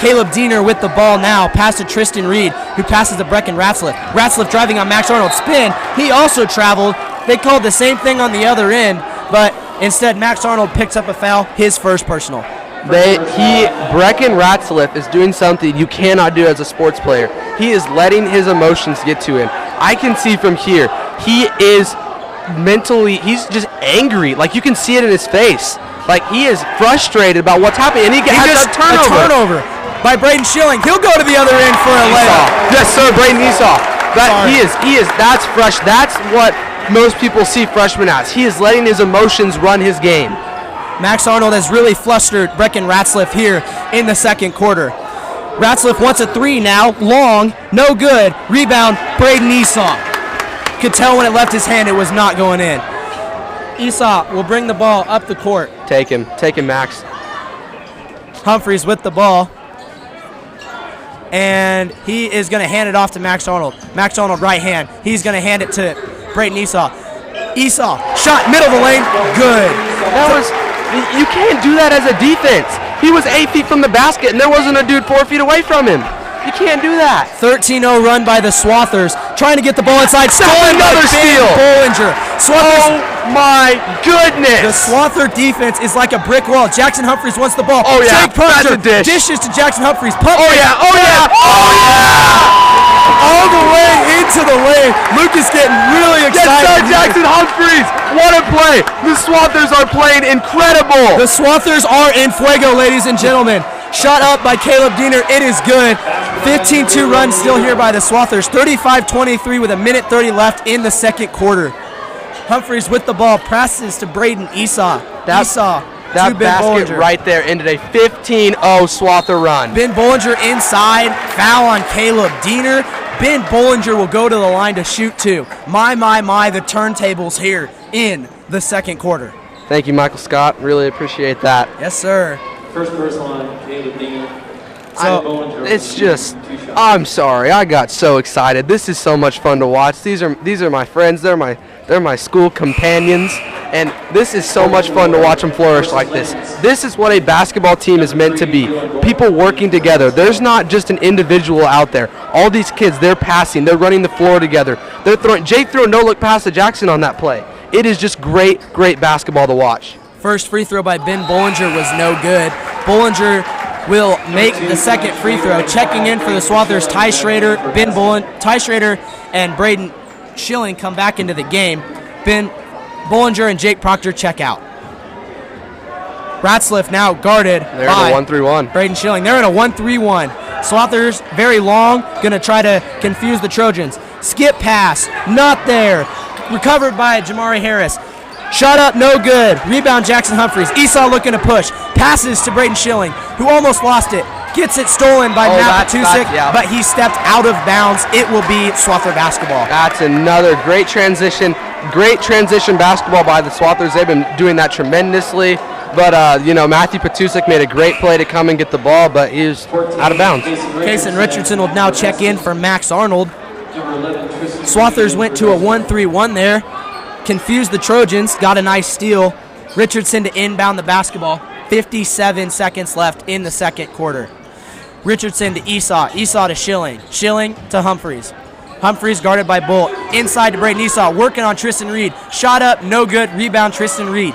Caleb Diener with the ball now. Pass to Tristan Reed, who passes to Brecken Ratzliff. Ratzliff driving on Max Arnold. Spin. He also traveled. They called the same thing on the other end, but instead Max Arnold picks up a foul, his first personal. Brecken Ratzliff is doing something you cannot do as a sports player. He is letting his emotions get to him. I can see from here, he is mentally, he's just angry. Like, you can see it in his face. Like, he is frustrated about what's happening, and he has a turnover by Braden Schilling. He'll go to the other end for a layup. Yes, sir, Braden Esau. That's fresh. That's what most people see freshmen as. He is letting his emotions run his game. Max Arnold has really flustered Brecken Ratzliff here in the second quarter. Ratzliff wants a three now, long, no good. Rebound, Braden Esau. Could tell when it left his hand it was not going in. Esau will bring the ball up the court. Take him, Max. Humphreys with the ball. And he is going to hand it off to Max Arnold. Max Arnold right hand. He's going to hand it to Braden Esau. Esau, shot, middle of the lane, good. You can't do that as a defense. He was 8 feet from the basket, and there wasn't a dude 4 feet away from him. You can't do that. 13-0 run by the Swathers, trying to get the ball inside. Stolen by Ben Bollinger. Oh my goodness! The Swather defense is like a brick wall. Jackson Humphreys wants the ball. Oh yeah, Jake Proctor dishes to Jackson Humphreys. Pump fake. All the way into the lane. Lucas getting really excited. Yes, sir, Jackson Humphreys. What a play. The Swathers are playing incredible. The Swathers are in fuego, ladies and gentlemen. Shot up by Caleb Diener. It is good. 15-2 run still here by the Swathers. 35-23 with a minute 30 left in the second quarter. Humphreys with the ball. Passes to Braden Esau. That basket Bollinger. right there ended a 15-0 Swather run. Ben Bollinger inside. Foul on Caleb Diener. Ben Bollinger will go to the line to shoot two. My, the turntables here in the second quarter. Thank you, Michael Scott. Really appreciate that. Yes, sir. First person on Caleb Diener. It's just, I'm sorry, I got so excited. This is so much fun to watch. These are my friends. They're my school companions, and this is so much fun to watch them flourish like this. This is what a basketball team is meant to be. People working together. There's not just an individual out there. All these kids, they're passing. They're running the floor together. They're throwing. Jake threw a no-look pass to Jackson on that play. It is just great basketball to watch. First free throw by Ben Bollinger was no good. Bollinger will make the second free throw. Checking in for the Swathers, Ty Schrader, Ty Schrader, and Braden Schilling come back into the game. Ben Bollinger and Jake Proctor check out. Ratzliff now guarded by a 1-3-1. Braden Schilling. They're in a 1-3-1. Swathers very long, going to try to confuse the Trojans. Skip pass, not there. Recovered by Jamari Harris. Shot up, no good. Rebound, Jackson Humphreys. Esau looking to push. Passes to Braden Schilling, who almost lost it. Gets it stolen by Matt Patusik, but he stepped out of bounds. It will be Swather basketball. That's another great transition. Great transition basketball by the Swathers. They've been doing that tremendously. But, Matthew Patusik made a great play to come and get the ball, but he was out of bounds. Kason Richardson will now check in for Max Arnold. Swathers went to a 1-3-1 there. Confused the Trojans, got a nice steal. Richardson to inbound the basketball. 57 seconds left in the second quarter. Richardson to Esau to Schilling. Schilling to Humphreys. Humphreys guarded by Bolt. Inside to Braden Esau, working on Tristan Reed. Shot up, no good. Rebound, Tristan Reed.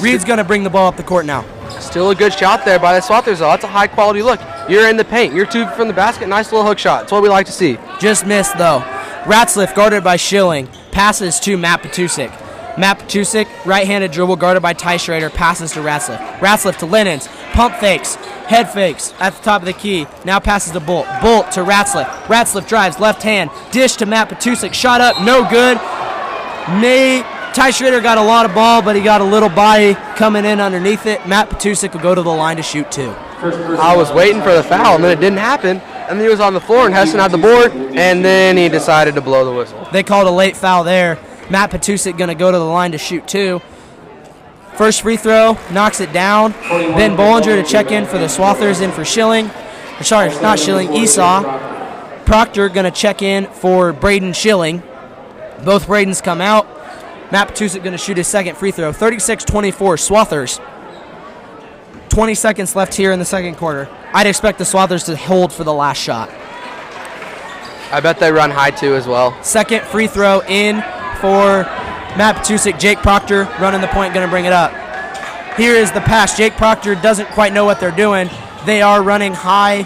Reed's going to bring the ball up the court now. Still a good shot there by the Swathers, though. That's a high-quality look. You're in the paint. You're 2 from the basket. Nice little hook shot. That's what we like to see. Just missed, though. Ratzliff guarded by Schilling. Passes to Matt Patusik. Matt Patusik, right-handed dribble guarded by Ty Schrader. Passes to Ratzliff. Ratzliff to Linens. Pump fakes. Head fakes at the top of the key. Now passes to Bolt. Bolt to Ratzliff. Ratzliff drives left hand. Dish to Matt Patusik. Shot up. No good. Ty Schrader got a lot of ball, but he got a little body coming in underneath it. Matt Patusik will go to the line to shoot two. I was waiting for the foul, and then it didn't happen. And then he was on the floor, and Hesston had the board, and then he decided to blow the whistle. They called a late foul there. Matt Patusik going to go to the line to shoot two. First free throw, knocks it down. Ben Bollinger to check in for the Swathers, in for Schilling. Sorry, not Schilling, Esau. Proctor going to check in for Braden Schilling. Both Bradens come out. Matt Patusik going to shoot his second free throw. 36-24, Swathers. 20 seconds left here in the second quarter. I'd expect the Swathers to hold for the last shot. I bet they run high too as well. Second free throw in for Matt Petusik. Jake Proctor running the point, going to bring it up. Here is the pass. Jake Proctor doesn't quite know what they're doing. They are running high.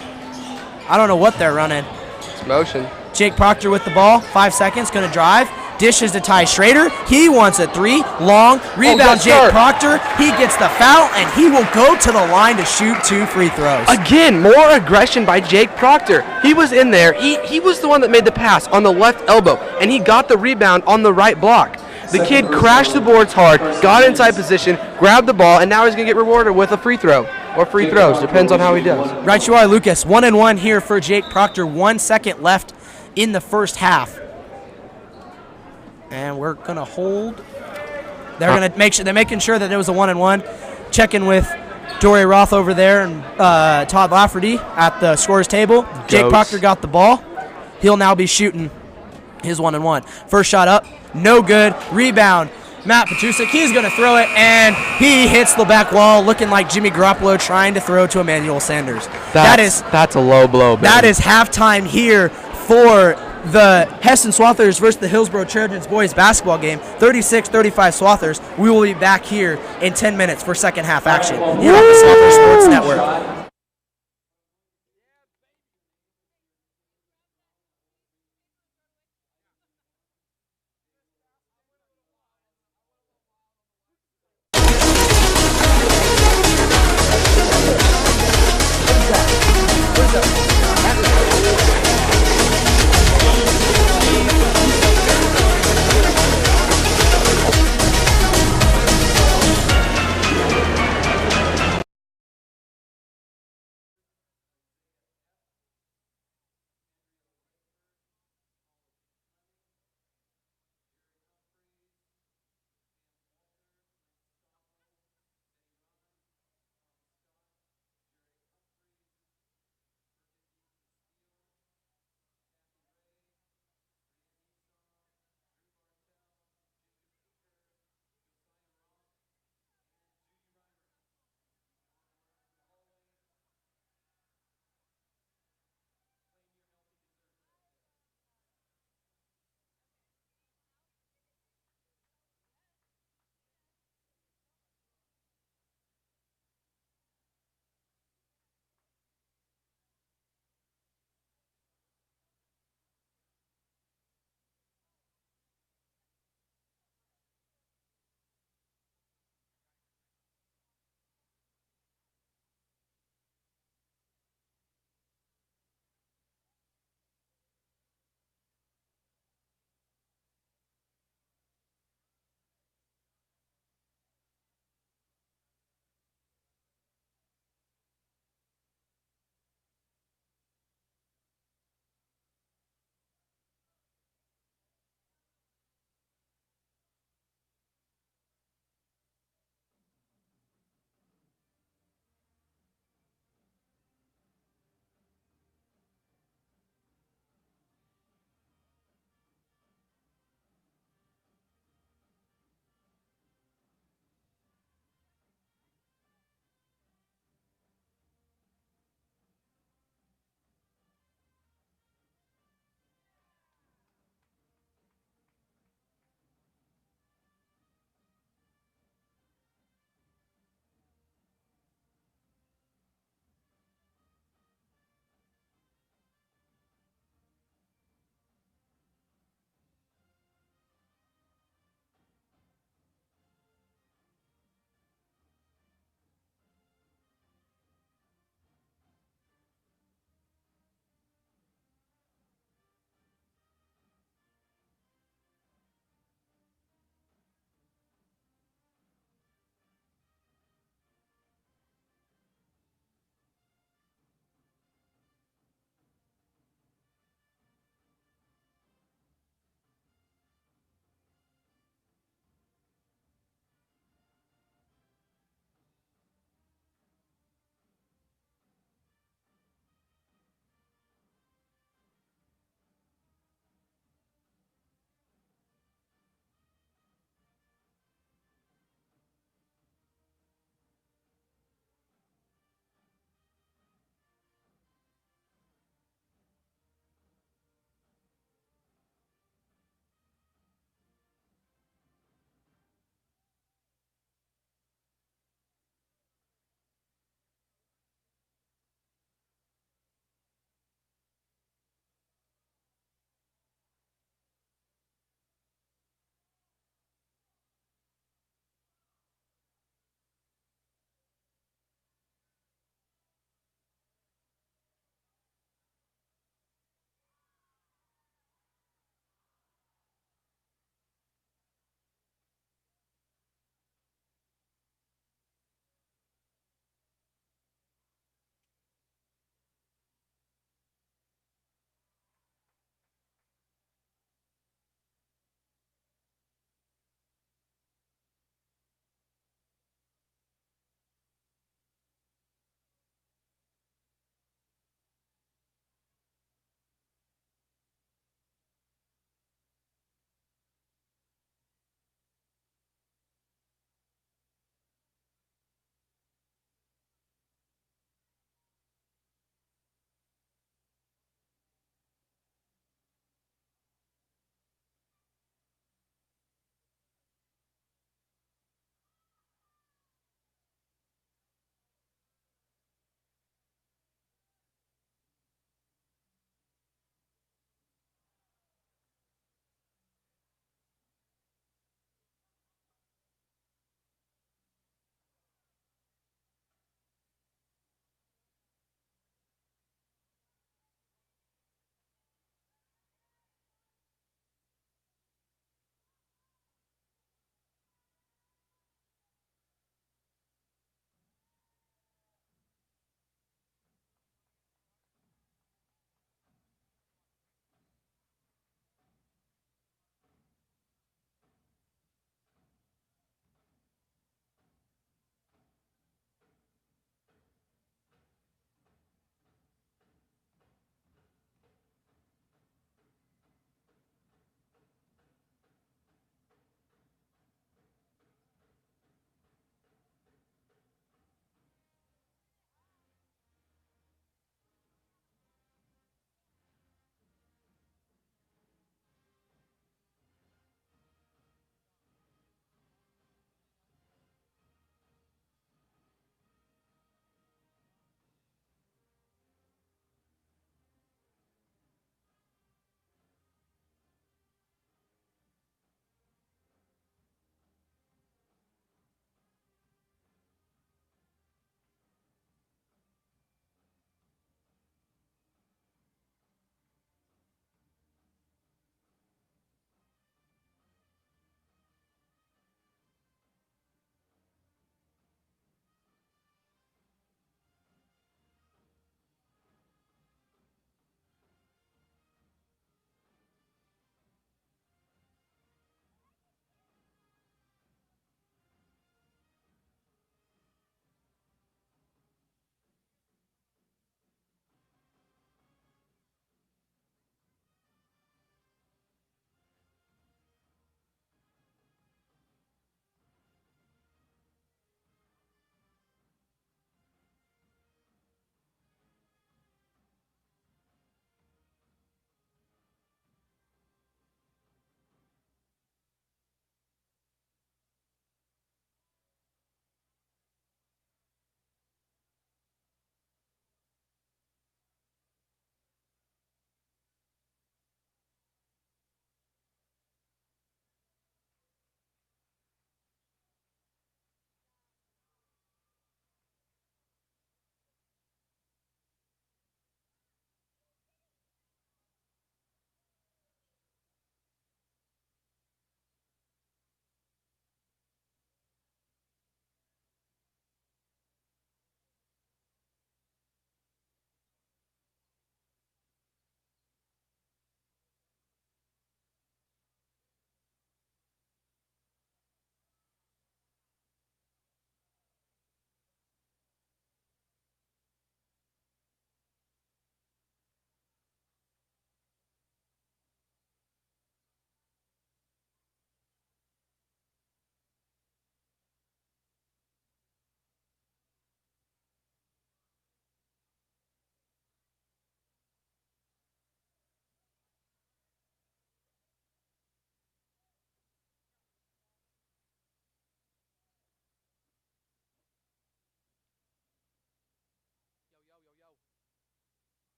I don't know what they're running. It's motion. Jake Proctor with the ball. 5 seconds, going to drive. Dishes to Ty Schrader. He wants a three. Long. Rebound, Jake Proctor. He gets the foul, and he will go to the line to shoot 2 free throws. Again, more aggression by Jake Proctor. He was in there. He was the one that made the pass on the left elbow, and he got the rebound on the right block. The kid crashed the boards hard, got inside position, grabbed the ball, and now he's going to get rewarded with a free throw. Or free throws, depends on how he does. Right you are, Lucas. 1-1 here for Jake Proctor. 1 second left in the first half. And we're going to hold. They're going to make sure, they're making sure that it was a 1-1. Checking with Dory Roth over there and Todd Lafferty at the scorer's table. Jake Proctor got the ball. He'll now be shooting his 1-1. First shot up, no good. Rebound, Matt Petusik. He's going to throw it, and he hits the back wall, looking like Jimmy Garoppolo trying to throw to Emmanuel Sanders. That's a low blow, baby. That is halftime here for the Hesston Swathers versus the Hillsboro Trojans boys basketball game. 36-35 Swathers. We will be back here in 10 minutes for second half action here on the Swathers Sports Network.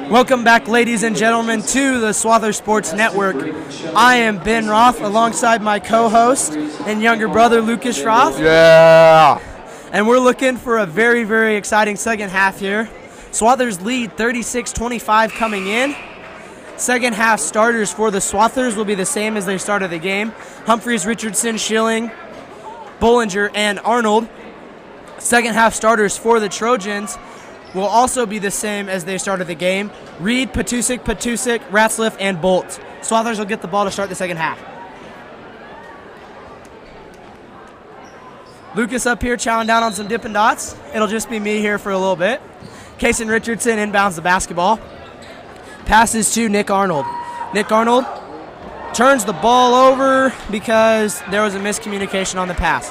Welcome back, ladies and gentlemen, to the Swathers Sports Network. I am Ben Roth, alongside my co-host and younger brother, Lucas Roth. Yeah. And we're looking for a very, very exciting second half here. Swathers lead 36-25 coming in. Second half starters for the Swathers will be the same as they started the game. Humphreys, Richardson, Schilling, Bollinger, and Arnold. Second half starters for the Trojans will also be the same as they started the game. Reed, Patusic, Ratzliff, and Bolt. Swathers will get the ball to start the second half. Lucas up here chowing down on some Dippin' Dots. It'll just be me here for a little bit. Kason Richardson inbounds the basketball. Passes to Nick Arnold. Nick Arnold turns the ball over because there was a miscommunication on the pass.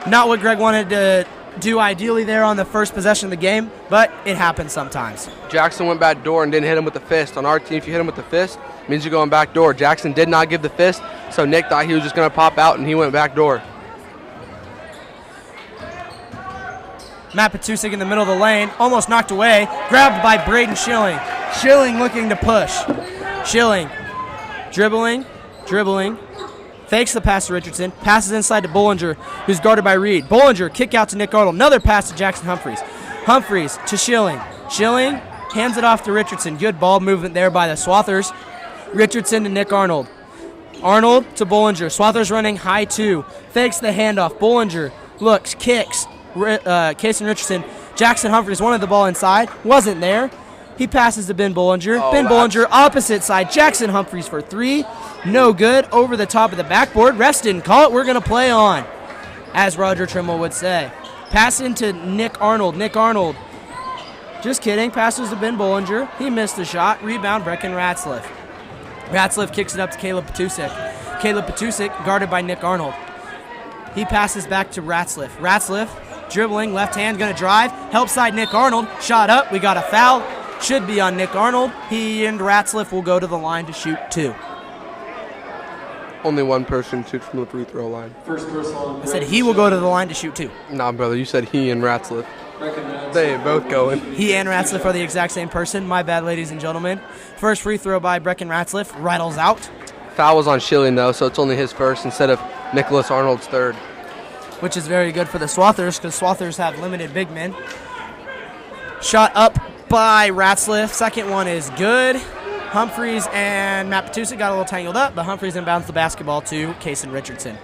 Not what Greg wanted to do ideally there on the first possession of the game, but it happens sometimes. Jackson went back door and didn't hit him with the fist. On our team, if you hit him with the fist, it means you're going back door. Jackson did not give the fist, so Nick thought he was just going to pop out, and he went back door. Matt Patusic in the middle of the lane, almost knocked away, grabbed by Braden Schilling. Schilling looking to push. Schilling dribbling, fakes the pass to Richardson, passes inside to Bollinger, who's guarded by Reed. Bollinger, kick out to Nick Arnold, another pass to Jackson Humphreys. Humphreys to Schilling. Schilling hands it off to Richardson. Good ball movement there by the Swathers. Richardson to Nick Arnold. Arnold to Bollinger. Swathers running high two. Fakes the handoff. Bollinger looks, kicks. Kason Richardson. Jackson Humphreys wanted the ball inside. Wasn't there. He passes to Ben Bollinger. Bollinger, opposite side. Jackson Humphreys for three. No good. Over the top of the backboard. Refs didn't call it. We're going to play on, as Roger Trimble would say. Pass into Nick Arnold. Nick Arnold. Just kidding. Passes to Ben Bollinger. He missed the shot. Rebound, Brecken Ratzliff. Ratzliff kicks it up to Caleb Patusic. Caleb Patusic guarded by Nick Arnold. He passes back to Ratzliff. Ratzliff dribbling, left hand, going to drive. Help side Nick Arnold. Shot up. We got a foul. Should be on Nick Arnold. He and Ratzliff will go to the line to shoot two. Only one person shoots from the free throw line. I said he will go to the line to shoot two. Nah, brother, you said he and Ratzliff. They ain't both going. He and Ratzliff are the exact same person. My bad, ladies and gentlemen. First free throw by Brecken Ratzliff. Rattles out. Foul was on Schilling, though, so it's only his first instead of Nicholas Arnold's third. Which is very good for the Swathers because Swathers have limited big men. Shot up by Ratzliff. Second one is good. Humphreys and Matt Patusic got a little tangled up, but Humphreys inbounds the basketball to Kason Richardson.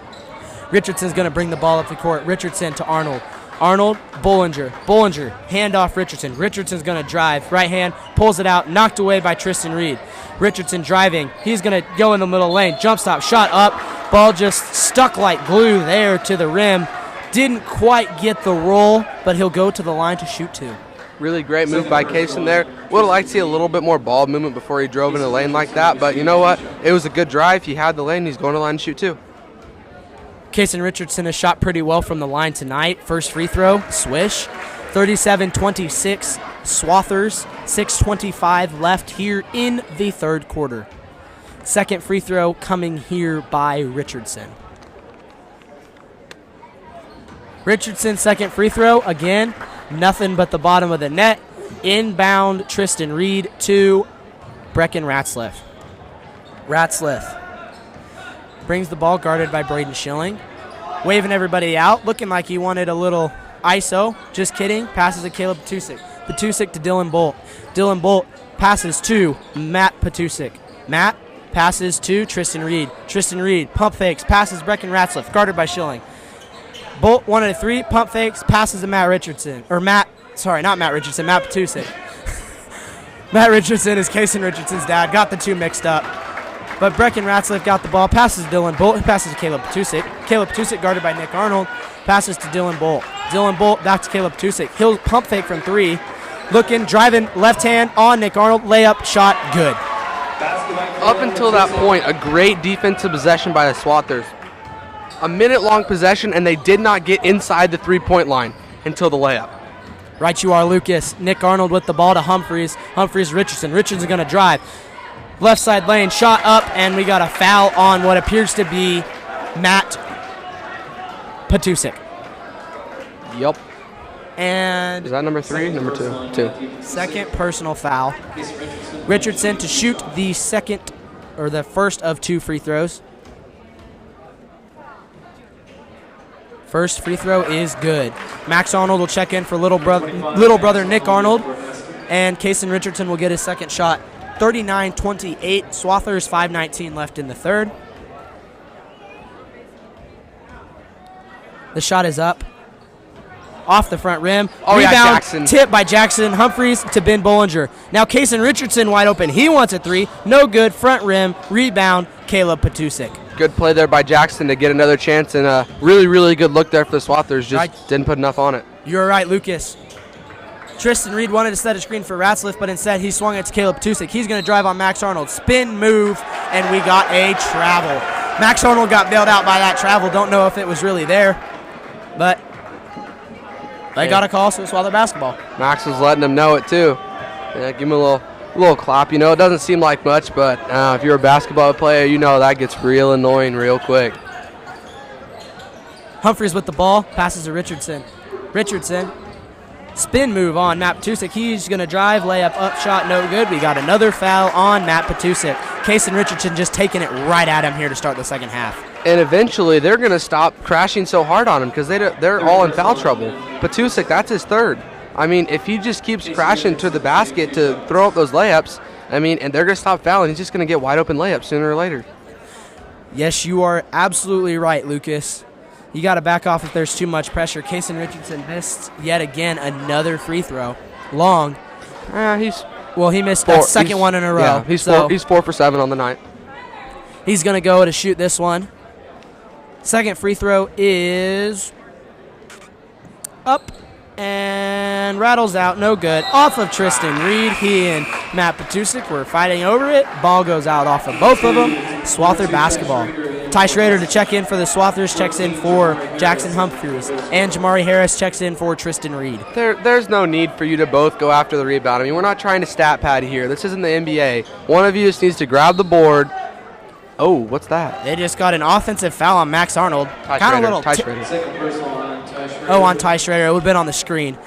Richardson's going to bring the ball up the court. Richardson to Arnold. Arnold, Bollinger. Bollinger, hand off Richardson. Richardson's going to drive. Right hand, pulls it out, knocked away by Tristan Reed. Richardson driving. He's going to go in the middle lane. Jump stop, shot up. Ball just stuck like glue there to the rim. Didn't quite get the roll, but he'll go to the line to shoot two. Really great move by Kason there. Would have liked to see a little bit more ball movement before he drove in the lane like that, but you know what? It was a good drive. He had the lane. He's going to the line to shoot two. Kason Richardson has shot pretty well from the line tonight. First free throw, swish. 37-26, Swathers. 6:25 left here in the third quarter. Second free throw coming here by Richardson. Richardson, second free throw. Again, nothing but the bottom of the net. Inbound, Tristan Reed to Brecken Ratzliff. Ratzliff brings the ball, guarded by Braden Schilling. Waving everybody out, looking like he wanted a little ISO. Just kidding. Passes to Caleb Patusic. Patusic to Dylan Bolt. Dylan Bolt passes to Matt Patusic. Matt passes to Tristan Reed. Tristan Reed pump fakes, passes Brecken Ratzliff, guarded by Schilling. Bolt wanted a three, pump fakes, passes to Matt Richardson. Matt Patusic. Matt Richardson is Kason Richardson's dad. Got the two mixed up. But Brecken Ratzliff got the ball, passes to Dylan Bolt, he passes to Caleb Patusic. Caleb Patusic guarded by Nick Arnold, passes to Dylan Bolt. Dylan Bolt back to Caleb Patusic. He'll pump fake from three. Looking, driving, left hand on Nick Arnold. Layup, shot, good. Up until that point, a great defensive possession by the Swathers. A minute-long possession, and they did not get inside the three-point line until the layup. Right you are, Lucas. Nick Arnold with the ball to Humphreys. Humphreys, Richardson. Richardson's going to drive. Left side lane, shot up, and we got a foul on what appears to be Matt Patusic. Yep. And Is that number 3? Number 2? 2. second personal foul. Richardson to shoot the first of 2 free throws. First free throw is good. Max Arnold will check in for little brother Nick Arnold, and Kason Richardson will get his second shot. 39-28. Swathers 5:19 left in the third. The shot is up. Off the front rim. Oh, Rebound, yeah, Jackson. tip by Jackson Humphreys to Ben Bollinger. Now Kason Richardson wide open. He wants a 3. No good. Front rim. Rebound. Caleb Patusik. Good play there by Jackson to get another chance, and a really, really good look there for the Swathers. Just didn't put enough on it. You're right, Lucas. Tristan Reed wanted to set a screen for Ratzliff, but instead he swung it to Caleb Patusik. He's going to drive on Max Arnold. Spin move, and we got a travel. Max Arnold got bailed out by that travel. Don't know if it was really there, but they got a call, so it's Swather basketball. Max was letting them know it, too. Yeah, give him a little clap. You know, it doesn't seem like much, but if you're a basketball player, you know that gets real annoying real quick. Humphreys with the ball, passes to Richardson. Richardson, spin move on Matt Patusik. He's going to drive, layup, up shot, no good. We got another foul on Matt Patusik. Kason Richardson just taking it right at him here to start the second half. And eventually they're going to stop crashing so hard on him because they're all in foul trouble. Patusik, that's his third. I mean, if he just keeps crashing to the basket to throw up those layups, I mean, and they're going to stop fouling, he's just going to get wide open layups sooner or later. Yes, you are absolutely right, Lucas. You got to back off if there's too much pressure. Kason Richardson missed yet again another free throw. Long. He missed that second one in a row. Yeah, he's 4 for 7 on the night. He's going to go to shoot this one. Second free throw is up and rattles out. No good. Off of Tristan Reed. He and Matt Patusik were fighting over it. Ball goes out off of both of them. Swather basketball. Ty Schrader to check in for the Swathers, checks in for Jackson Humphreys. And Jamari Harris checks in for Tristan Reed. There's no need for you to both go after the rebound. I mean, we're not trying to stat pad here. This isn't the NBA. One of you just needs to grab the board. Oh, what's that? They just got an offensive foul on Max Arnold. Ty Schrader. On Ty Schrader. It would have been on the screen.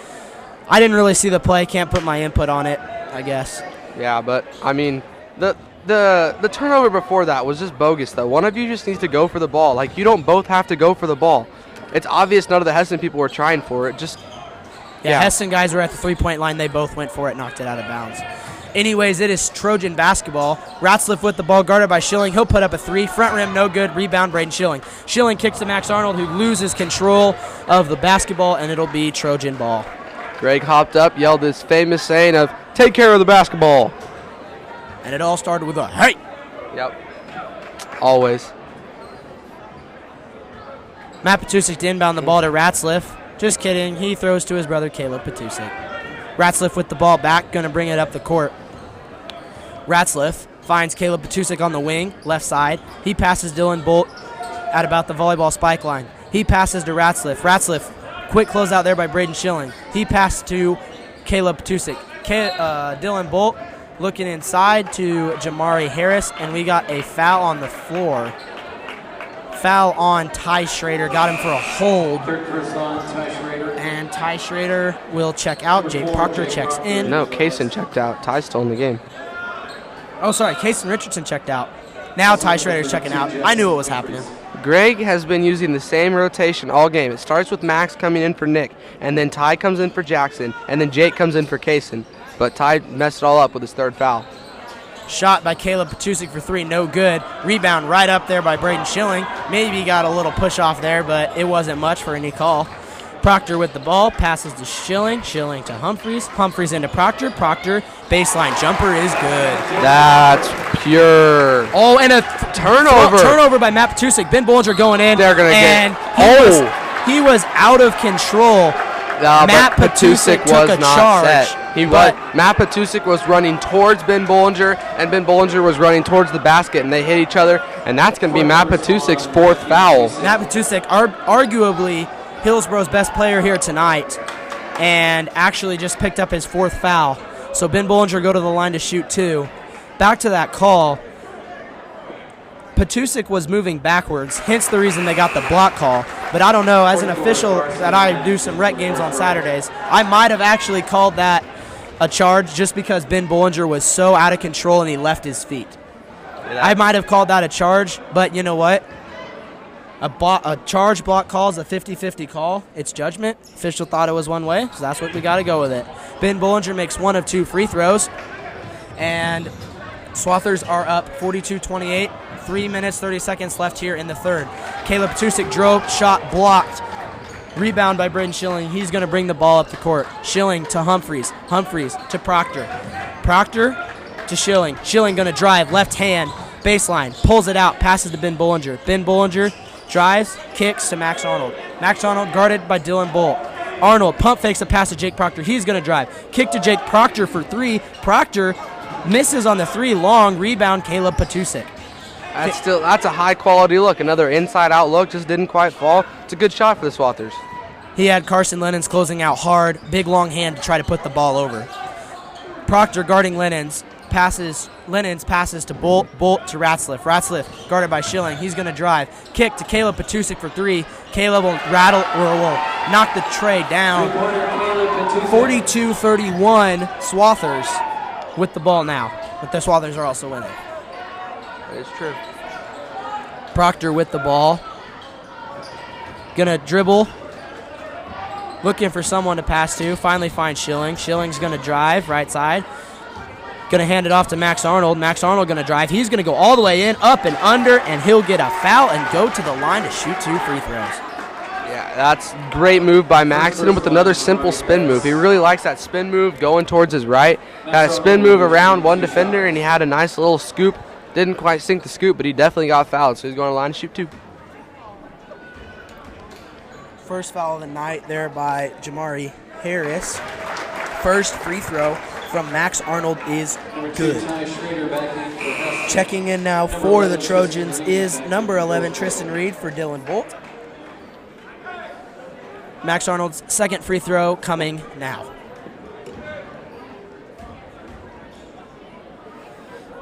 I didn't really see the play. Can't put my input on it, I guess. Yeah, but, I mean, the turnover before that was just bogus, though. One of you just needs to go for the ball. Like, you don't both have to go for the ball. It's obvious none of the Hesston people were trying for it. Yeah, Hesston guys were at the three-point line. They both went for it, knocked it out of bounds. Anyways, it is Trojan basketball. Ratzliff with the ball, guarded by Schilling. He'll put up a 3. Front rim, no good. Rebound, Braden Schilling. Schilling kicks to Max Arnold, who loses control of the basketball, and it'll be Trojan ball. Greg hopped up, yelled his famous saying of, "Take care of the basketball." And it all started with a, "Hey!" Yep. Always. Matt Patusik to inbound the ball to Ratzliff. Just kidding. He throws to his brother, Caleb Patusik. Ratzliff with the ball back, going to bring it up the court. Ratzliff finds Caleb Patusik on the wing, left side. He passes Dylan Bolt at about the volleyball spike line. He passes to Ratzliff. Ratzliff, quick closeout there by Braden Schilling. He passed to Caleb Patusik. Dylan Bolt looking inside to Jamari Harris, and we got a foul on the floor. Foul on Ty Schrader. Got him for a hold. And Ty Schrader will check out. Jake Proctor checks in. No, Kason checked out. Ty's still in the game. Oh, sorry. Kason Richardson checked out. Now Ty Schrader's checking out. I knew what was happening. Greg has been using the same rotation all game. It starts with Max coming in for Nick, and then Ty comes in for Jackson, and then Jake comes in for Kason. But Ty messed it all up with his third foul. Shot by Caleb Patusik for 3, no good. Rebound right up there by Braden Schilling. Maybe got a little push off there, but it wasn't much for any call. Proctor with the ball, passes to Schilling. Schilling to Humphreys. Humphreys into Proctor. Proctor, baseline jumper is good. That's pure. Oh, and a turnover. Turnover by Matt Patusik. Ben Bollinger going in. They're going to get. He was out of control. Matt Patusik was took a not charge. Set. Matt Patusik was running towards Ben Bollinger, and Ben Bollinger was running towards the basket, and they hit each other, and that's going to be Matt Patusik's 4th foul. Matt Patusik, arguably Hillsboro's best player here tonight, and actually just picked up his 4th foul. So Ben Bollinger go to the line to shoot 2. Back to that call. Patusik was moving backwards, hence the reason they got the block call. But I don't know, as an official that I do some rec games on Saturdays, I might have actually called that a charge just because Ben Bollinger was so out of control and he left his feet. I might have called that a charge, but you know what? A charge block call is a 50-50 call. It's judgment. Official thought it was one way, so that's what we got to go with it. Ben Bollinger makes 1 of 2 free throws, and Swathers are up 42-28. 3 minutes, 30 seconds left here in the third. Caleb Patusik drove, shot blocked. Rebound by Braden Schilling. He's going to bring the ball up the court. Schilling to Humphreys. Humphreys to Proctor. Proctor to Schilling. Schilling going to drive, left hand, baseline, pulls it out, passes to Ben Bollinger. Ben Bollinger drives, kicks to Max Arnold. Max Arnold guarded by Dylan Bolt. Arnold pump fakes a pass to Jake Proctor. He's going to drive. Kick to Jake Proctor for 3. Proctor misses on the 3. Long rebound, Caleb Patusik. That's a high-quality look. Another inside-out look, just didn't quite fall. It's a good shot for the Swathers. He had Carson Lennons closing out hard. Big, long hand to try to put the ball over. Proctor guarding Lennons passes to Bolt to Ratzliff. Ratzliff guarded by Schilling. He's going to drive. Kick to Caleb Patusik for 3. Caleb will will knock the tray down. 42-31, Swathers with the ball now. But the Swathers are also winning. That is true. Proctor with the ball. Gonna dribble. Looking for someone to pass to. Finally finds Schilling. Schilling's gonna drive right side. Gonna hand it off to Max Arnold. Max Arnold gonna drive. He's gonna go all the way in, up and under, and he'll get a foul and go to the line to shoot 2 free throws. Yeah, that's a great move by Max. Hit him with another simple spin move. He really likes that spin move going towards his right. Had a spin move around one defender, and he had a nice little scoop. Didn't quite sink the scoop, but he definitely got fouled, so he's going to line to shoot 2. First foul of the night there by Jamari Harris. First free throw from Max Arnold is good. Checking in now for the Trojans is number 11, Tristan Reed for Dylan Bolt. Max Arnold's second free throw coming now.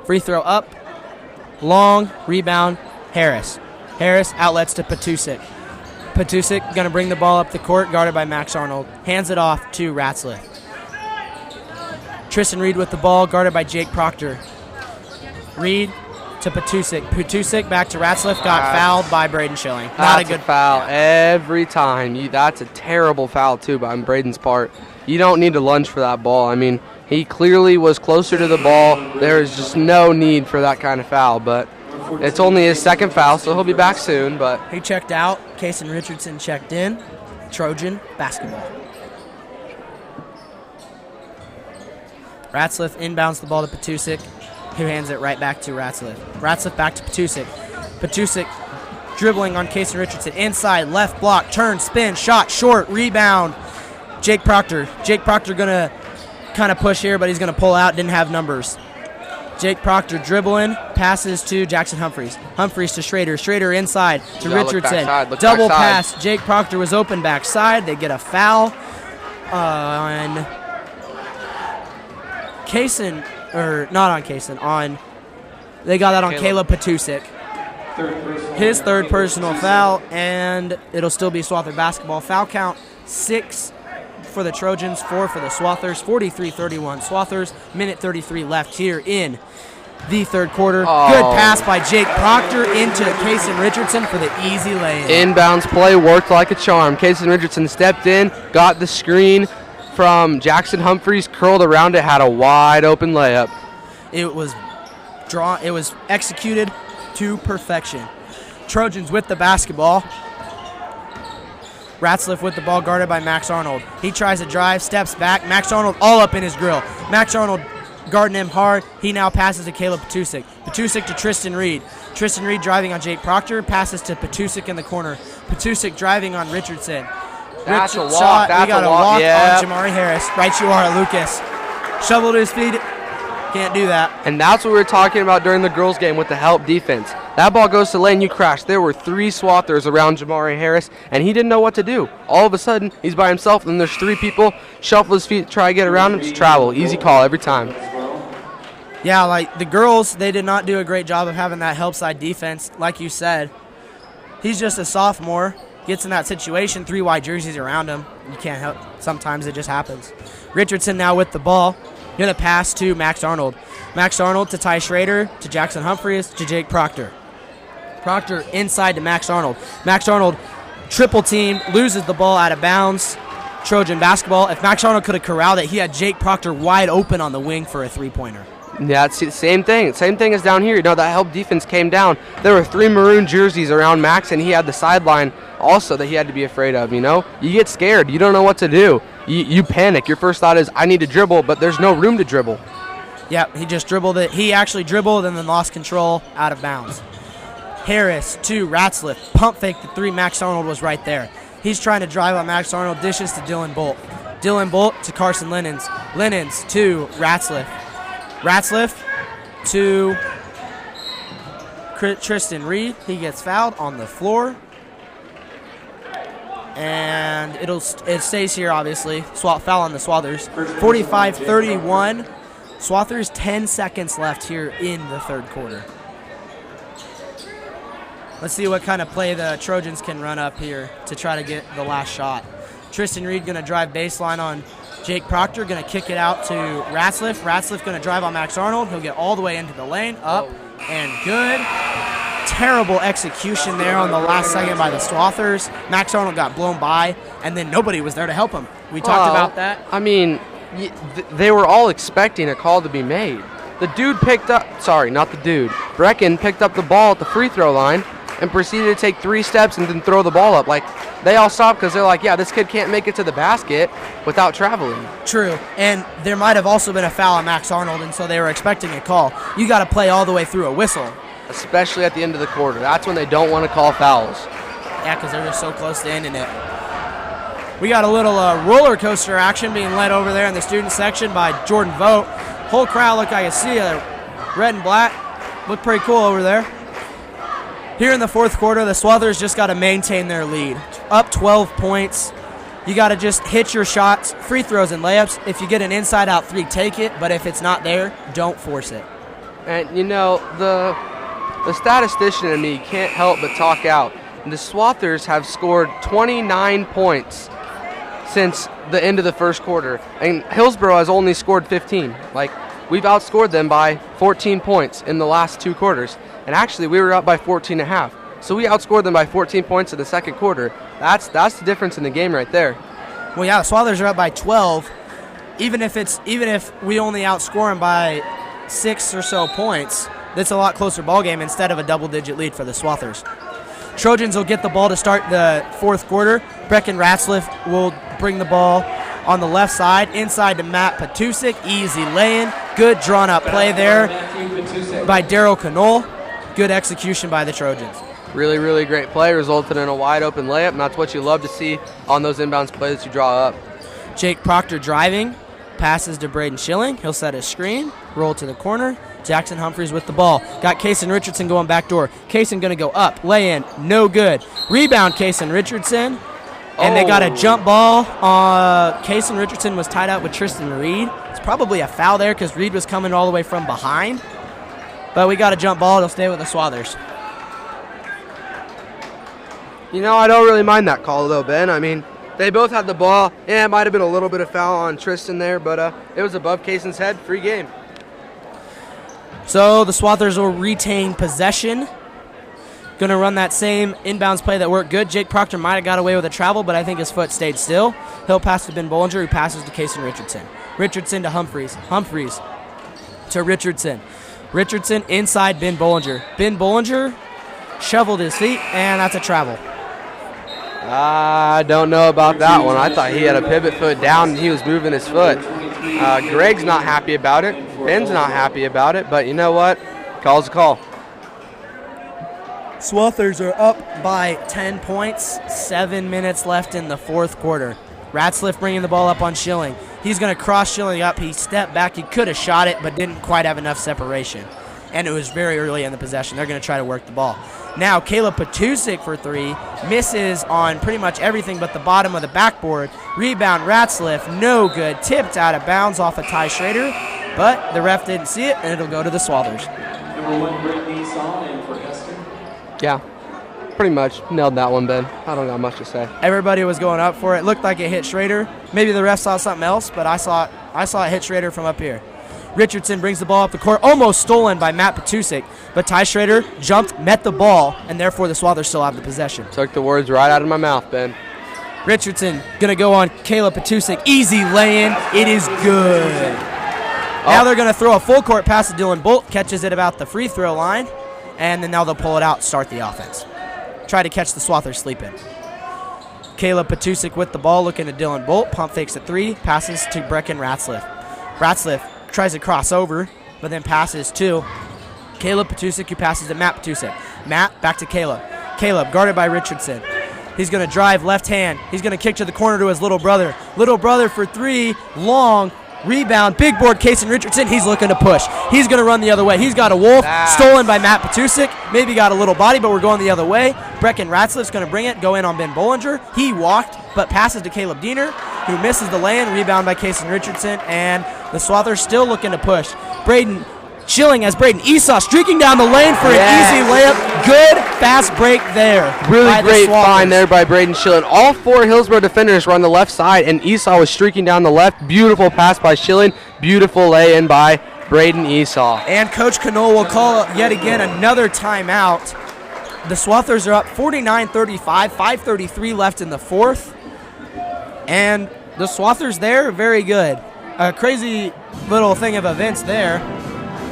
Free throw up. Long rebound, Harris. Harris outlets to Patusik. Patusik going to bring the ball up the court, guarded by Max Arnold. Hands it off to Ratzliff. Tristan Reed with the ball, guarded by Jake Proctor. Reed to Patusik. Patusik back to Ratzliff, got fouled by Braden Schilling. Not a good foul every time. That's a terrible foul, too, by Braden's part. You don't need to lunge for that ball. I mean, he clearly was closer to the ball. There is just no need for that kind of foul, but it's only his second foul, so he'll be back soon. But he checked out. Kason Richardson checked in. Trojan basketball. Ratzliff inbounds the ball to Patusik, who hands it right back to Ratzliff. Ratzliff back to Patusik. Patusik dribbling on Kason Richardson. Inside, left block, turn, spin, shot, short, rebound. Jake Proctor. Jake Proctor going to kind of push here, but he's going to pull out. Didn't have numbers. Jake Proctor dribbling, passes to Jackson Humphreys. Humphreys to Schrader. Schrader inside to Richardson. Double pass. Jake Proctor was open backside. They get a foul on Kason, or not on Kason, on, they got that on Caleb Patusik. His third personal foul, and it'll still be Swather basketball. Foul count 6 for the Trojans, 4 for the Swathers. 43-31 Swathers. Minute 33 left here in the third quarter. Good pass by Jake Proctor into Kason Richardson for the easy lay-in. Inbounds play worked like a charm. Kason Richardson stepped in, got the screen from Jackson Humphreys, curled around it, had a wide open layup. It was executed to perfection. Trojans with the basketball. Ratzliff with the ball, guarded by Max Arnold. He tries to drive, steps back. Max Arnold all up in his grill. Max Arnold guarding him hard. He now passes to Caleb Patusik. Patusik to Tristan Reed. Tristan Reed driving on Jake Proctor. Passes to Patusik in the corner. Patusik driving on Richardson. That's a walk. Shot. We got a walk Yep. on Jamari Harris. Right you are, Lucas. Shovel to his feet. Can't do that. And that's what we were talking about during the girls' game with the help defense. That ball goes to lane, you crash. There were 3 Swathers around Jamari Harris, and he didn't know what to do. All of a sudden, he's by himself, and there's 3 people. Shuffle his feet, try to get around him, just travel. Easy call every time. Yeah, like the girls, they did not do a great job of having that help side defense, like you said. He's just a sophomore. gets in that situation, 3 wide jerseys around him. You can't help. Sometimes it just happens. Richardson now with the ball. Going to pass to Max Arnold. Max Arnold to Ty Schrader, to Jackson Humphreys, to Jake Proctor. Proctor inside to Max Arnold. Max Arnold triple team, loses the ball out of bounds. Trojan basketball. If Max Arnold could have corralled it, he had Jake Proctor wide open on the wing for a three-pointer. Yeah, it's the same thing. Same thing as down here. That help defense came down. There were 3 maroon jerseys around Max, and he had the sideline also that he had to be afraid of, You get scared. You don't know what to do. You panic. Your first thought is, I need to dribble, but there's no room to dribble. Yep, he just dribbled it. He actually dribbled and then lost control out of bounds. Harris to Ratzliff. Pump fake the 3. Max Arnold was right there. He's trying to drive on Max Arnold. Dishes to Dylan Bolt. Dylan Bolt to Carson Linens. Linens to Ratzliff. Ratzliff to Tristan Reed. He gets fouled on the floor. And it stays here, obviously. Foul on the Swathers. 45-31. Swathers, 10 seconds left here in the third quarter. Let's see what kind of play the Trojans can run up here to try to get the last shot. Tristan Reed going to drive baseline on Jake Proctor, going to kick it out to Ratzliff. Ratzliff going to drive on Max Arnold. He'll get all the way into the lane. Up and good. Terrible execution there on the last second by the Swathers. Max Arnold got blown by, and then nobody was there to help him. We talked about that. I mean, they were all expecting a call to be made. The dude picked up, not the dude. Brecken picked up the ball at the free throw line and proceeded to take 3 steps and then throw the ball up. Like, they all stopped because they're like, yeah, this kid can't make it to the basket without traveling. True, and there might have also been a foul on Max Arnold, and so they were expecting a call. You got to play all the way through a whistle. Especially at the end of the quarter. That's when they don't want to call fouls. Yeah, because they're just so close to ending it. We got a little roller coaster action being led over there in the student section by Jordan Vogt. Whole crowd look like a sea of red and black. Look pretty cool over there. Here in the fourth quarter, the Swathers just got to maintain their lead. Up 12 points. You got to just hit your shots, free throws and layups. If you get an inside-out 3, take it. But if it's not there, don't force it. And, the statistician in me can't help but talk out. The Swathers have scored 29 points since the end of the first quarter, and Hillsboro has only scored 15. Like, we've outscored them by 14 points in the last 2 quarters, and actually we were up by 14.5. So we outscored them by 14 points in the second quarter. That's the difference in the game right there. Well, yeah, the Swathers are up by 12. Even if we only outscore them by 6 or so points, that's a lot closer ball game instead of a double-digit lead for the Swathers. Trojans will get the ball to start the fourth quarter. Brecken Ratzliff will bring the ball on the left side, inside to Matt Patusik. Easy lay-in. Good drawn-up play there by Daryl Knoll. Good execution by the Trojans. Really, really great play. Resulted in a wide-open layup, and that's what you love to see on those inbounds plays that you draw up. Jake Proctor driving. Passes to Braden Schilling. He'll set a screen. Roll to the corner. Jackson Humphreys with the ball. Got Kaysen Richardson going back door. Kaysen going to go up. Lay in. No good. Rebound Kaysen Richardson. And they got a jump ball. Kaysen Richardson was tied out with Tristan Reed. It's probably a foul there because Reed was coming all the way from behind. But we got a jump ball. It'll stay with the Swathers. I don't really mind that call, though, Ben. I mean, they both had the ball. Yeah, it might have been a little bit of foul on Tristan there, but it was above Kaysen's head. Free game. So the Swathers will retain possession. Going to run that same inbounds play that worked good. Jake Proctor might have got away with a travel, but I think his foot stayed still. He'll pass to Ben Bollinger, who passes to Kaysen Richardson. Richardson to Humphreys. Humphreys to Richardson. Richardson inside Ben Bollinger. Ben Bollinger shoveled his feet, and that's a travel. I don't know about that one. I thought he had a pivot foot down and he was moving his foot. Greg's not happy about it. Ben's not happy about it, but you know what? Call's a call. Swathers are up by 10 points. 7 minutes left in the fourth quarter. Ratzliff bringing the ball up on Schilling. He's going to cross Schilling up. He stepped back. He could have shot it, but didn't quite have enough separation. And it was very early in the possession. They're going to try to work the ball. Now Caleb Patusik for 3. Misses on pretty much everything but the bottom of the backboard. Rebound Ratzliff. No good. Tipped out of bounds off of Ty Schrader. But the ref didn't see it, and it'll go to the Swathers. Number 1, Brittany Song, and for Hesston. Yeah. pretty much nailed that one, Ben. I don't got much to say. Everybody was going up for it. Looked like it hit Schrader. Maybe the ref saw something else, but I saw it hit Schrader from up here. Richardson brings the ball up the court, almost stolen by Matt Patusik, but Ty Schrader jumped, met the ball, and therefore the Swathers still have the possession. Took the words right out of my mouth, Ben. Richardson gonna go on Caleb Patusik. Easy lay-in. It is good. Now they're gonna throw a full court pass to Dylan Bolt. Catches it about the free throw line, and then now they'll pull it out, start the offense. Try to catch the Swathers sleeping. Caleb Patusik with the ball, looking at Dylan Bolt. Pump fakes at 3, passes to Brecken Ratzliff. Ratzliff tries to cross over, but then passes to Caleb Patusik, who passes to Matt Patusik. Matt back to Caleb. Caleb guarded by Richardson. He's going to drive left hand. He's going to kick to the corner to his little brother. Little brother for 3, long, rebound, big board, Kason Richardson. He's looking to push. He's going to run the other way. He's got a wolf, stolen by Matt Patusik. Maybe got a little body, but we're going the other way. Brecken Ratzliff's going to bring it, go in on Ben Bollinger. He walked, but passes to Caleb Diener, who misses the lay-in, rebound by Kason Richardson, and the Swathers still looking to push. Braden Schilling as Braden Esau streaking down the lane for an easy layup. Good fast break there. Really great find there by Braden Schilling. All 4 Hillsboro defenders were on the left side, and Esau was streaking down the left. Beautiful pass by Schilling. Beautiful lay-in by Braden Esau. And Coach Knoll will call yet again another timeout. The Swathers are up 49-35, 5:33 left in the fourth. And the Swathers there, very good. A crazy little thing of events there.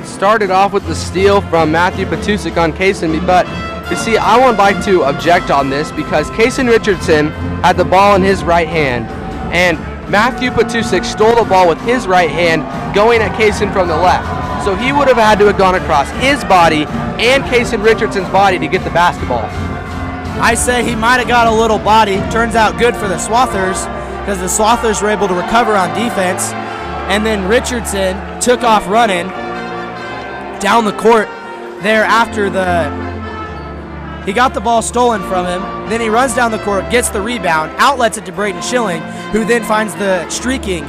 Started off with the steal from Matthew Patusik on Kason, but you see, I would like to object on this because Kason Richardson had the ball in his right hand, and Matthew Patusik stole the ball with his right hand, going at Kason from the left. So he would have had to have gone across his body and Kason Richardson's body to get the basketball. I say he might have got a little body. Turns out good for the Swathers because the Swathers were able to recover on defense, and then Richardson took off running down the court there after he got the ball stolen from him. Then he runs down the court, gets the rebound, outlets it to Braden Schilling, who then finds the streaking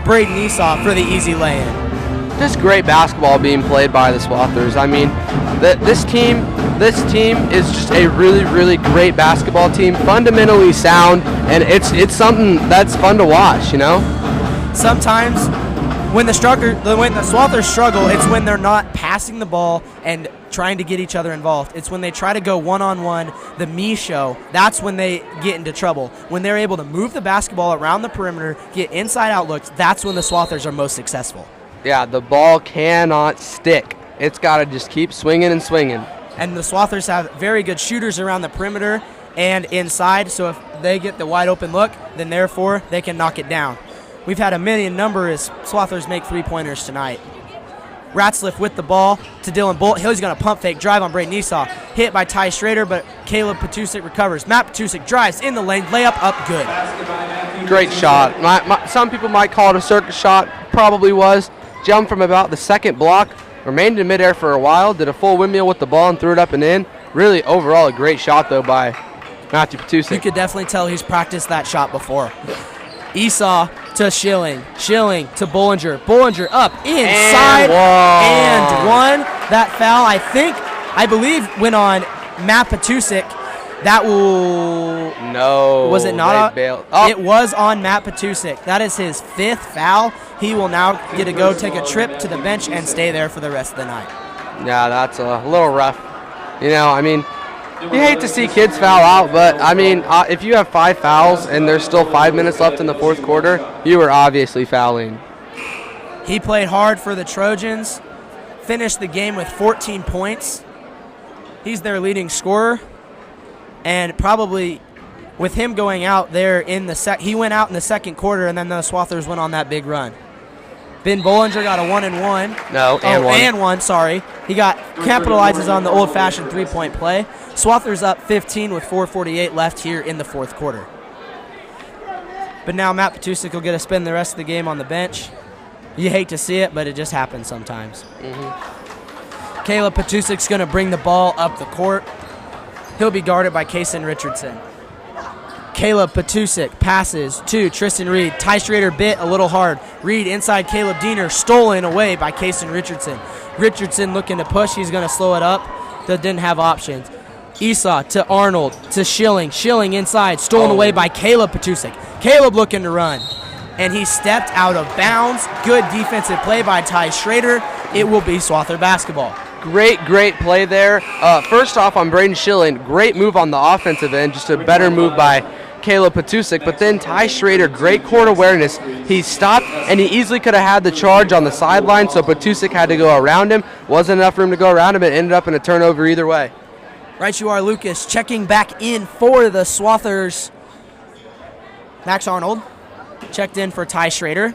Braden Esau for the easy lay-in. Just great basketball being played by the Swathers. I mean, this team is just a really, really great basketball team, fundamentally sound, and it's something that's fun to watch, you know? Sometimes when the Swathers struggle, it's when they're not passing the ball and trying to get each other involved. It's when they try to go one-on-one, the me show. That's when they get into trouble. When they're able to move the basketball around the perimeter, get inside-out looks, that's when the Swathers are most successful. Yeah, the ball cannot stick. It's got to just keep swinging and swinging. And the Swathers have very good shooters around the perimeter and inside, so if they get the wide-open look, then therefore they can knock it down. We've had a million number as Swathers make three-pointers tonight. Ratzliff with the ball to Dylan Bolt. He's going to pump fake, drive on Braden Esau. Hit by Ty Schrader, but Caleb Patusik recovers. Matt Patusik drives in the lane, layup up good. Great shot. Some people might call it a circus shot. Probably was. Jumped from about the second block, remained in midair for a while, did a full windmill with the ball and threw it up and in. Really, overall, a great shot, though, by Matthew Patusik. You could definitely tell he's practiced that shot before. Esau to Schilling. Schilling to Bollinger. Bollinger up inside and one. That foul, I believe, went on Matt Patusik. That will... No. Was it not? Oh. It was on Matt Patusik. That is his 5th foul. He will now get to go take a trip to the bench and stay there for the rest of the night. Yeah, that's a little rough. You know, I mean, you hate to see kids foul out, but, I mean, if you have 5 fouls and there's still 5 minutes left in the fourth quarter, you were obviously fouling. He played hard for the Trojans, finished the game with 14 points. He's their leading scorer, and probably with him going out there in the he went out in the second quarter, and then the Swathers went on that big run. Ben Bollinger got a 1-and-1. No, and one. Sorry. He capitalizes on the old-fashioned three-point play. Swathers up 15 with 4:48 left here in the fourth quarter. But now Matt Patusik will get to spend the rest of the game on the bench. You hate to see it, but it just happens sometimes. Caleb Patusik's going to bring the ball up the court. He'll be guarded by Kason Richardson. Caleb Patusik passes to Tristan Reed. Ty Schrader bit a little hard. Reed inside Caleb Diener, stolen away by Kason Richardson. Richardson looking to push. He's going to slow it up. That didn't have options. Esau to Arnold to Schilling. Schilling inside, stolen away by Caleb Petusik. Caleb looking to run, and he stepped out of bounds. Good defensive play by Ty Schrader. It will be Swather basketball. Great play there. First off on Braden Schilling, great move on the offensive end, just a better move by Caleb Petusik. But then Ty Schrader, great court awareness. He stopped, and he easily could have had the charge on the sideline, so Petusik had to go around him. Wasn't enough room to go around him. It ended up in a turnover either way. Right you are, Lucas. Checking back in for the Swathers. Max Arnold checked in for Ty Schrader.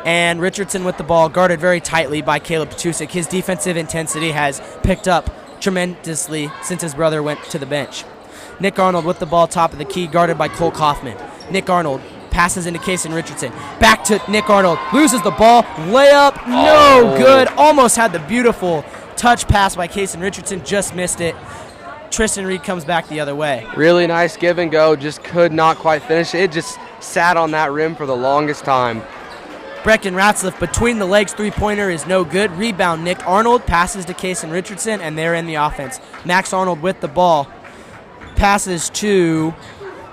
And Richardson with the ball, guarded very tightly by Caleb Petusik. His defensive intensity has picked up tremendously since his brother went to the bench. Nick Arnold with the ball, top of the key, guarded by Cole Kaufman. Nick Arnold passes into Kason Richardson. Back to Nick Arnold, loses the ball, layup, no good. Almost had the beautiful touch pass by Kason Richardson, just missed it. Tristan Reed comes back the other way. Really nice give and go, just could not quite finish it. It just sat on that rim for the longest time. Brecken Ratzliff between the legs three-pointer is no good. Rebound, Nick Arnold passes to Kason Richardson, and they're in the offense. Max Arnold with the ball. Passes to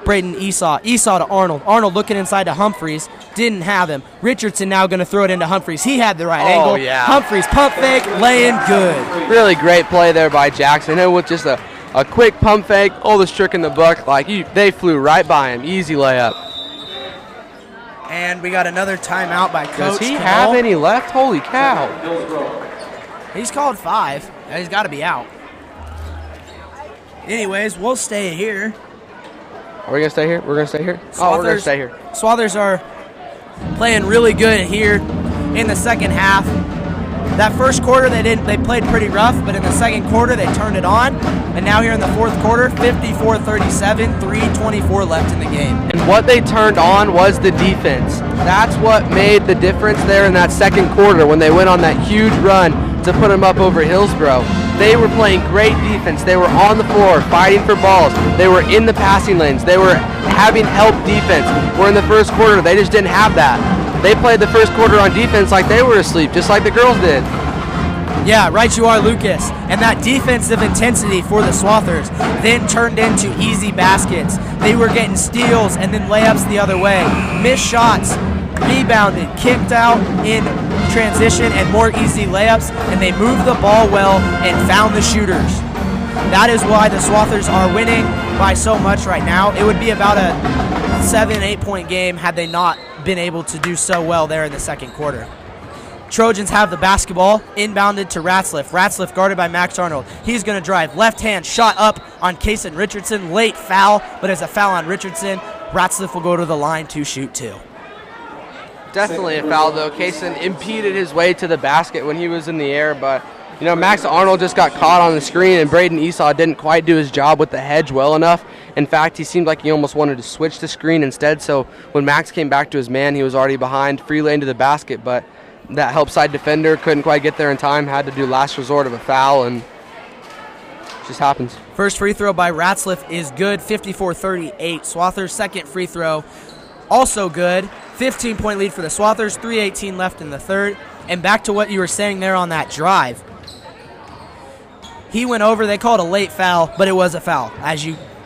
Braden Esau. Esau to Arnold. Arnold looking inside to Humphreys. Didn't have him. Richardson now going to throw it into Humphreys. He had the right angle. Yeah. Humphreys pump fake, laying good. Really great play there by Jackson. And with just a quick pump fake, oldest trick in the book. They flew right by him. Easy layup. And we got another timeout by Coach. Does he have any left? Holy cow. He's called 5. He's got to be out. Anyways, we'll stay here. Are we going to stay here? We're going to stay here? We're going to stay here. Swathers are playing really good here in the second half. That first quarter, they played pretty rough, but in the second quarter, they turned it on. And now here in the fourth quarter, 54-37, 3:24 left in the game. And what they turned on was the defense. That's what made the difference there in that second quarter when they went on that huge run to put them up over Hillsboro. They were playing great defense. They were on the floor fighting for balls. They were in the passing lanes. They were having help defense. Where in the first quarter, they just didn't have that. They played the first quarter on defense like they were asleep, just like the girls did. Yeah, right you are, Lucas. And that defensive intensity for the Swathers then turned into easy baskets. They were getting steals and then layups the other way. Missed shots, rebounded, kicked out in transition, and more easy layups. And they moved the ball well and found the shooters. That is why the Swathers are winning by so much right now. It would be about a 7-8 point game had they not been able to do so well there in the second quarter. Trojans have the basketball, inbounded to Ratzliff. Ratzliff guarded by Max Arnold. He's going to drive. Left hand shot up on Kason Richardson. Late foul, but it's a foul on Richardson. Ratzliff will go to the line to shoot 2. Definitely a foul, though. Kason impeded his way to the basket when he was in the air, but Max Arnold just got caught on the screen, and Braden Esau didn't quite do his job with the hedge well enough. In fact, he seemed like he almost wanted to switch the screen instead, so when Max came back to his man, he was already behind, free lane to the basket, but that help side defender couldn't quite get there in time, had to do last resort of a foul, and it just happens. First free throw by Ratzliff is good, 54-38. Swathers' second free throw also good. 15-point lead for the Swathers, 3:18 left in the third. And back to what you were saying there on that drive. He went over, they called a late foul, but it was a foul.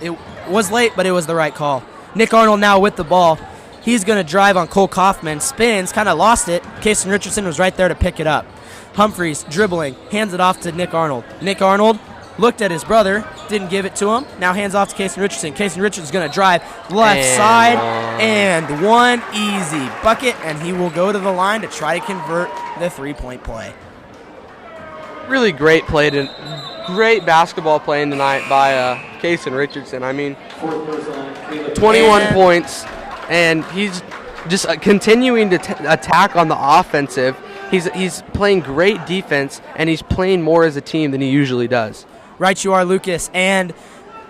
It was late, but it was the right call. Nick Arnold now with the ball. He's going to drive on Cole Kaufman. Spins, kind of lost it. Kason Richardson was right there to pick it up. Humphreys dribbling, hands it off to Nick Arnold. Nick Arnold looked at his brother, didn't give it to him. Now hands off to Kason Richardson. Kason Richardson's going to drive left side, and one easy bucket, and he will go to the line to try to convert the three-point play. Really great play, great basketball playing tonight by Kason Richardson. 21 points, and he's just continuing to attack on the offensive. He's playing great defense, and he's playing more as a team than he usually does. Right you are, Lucas. And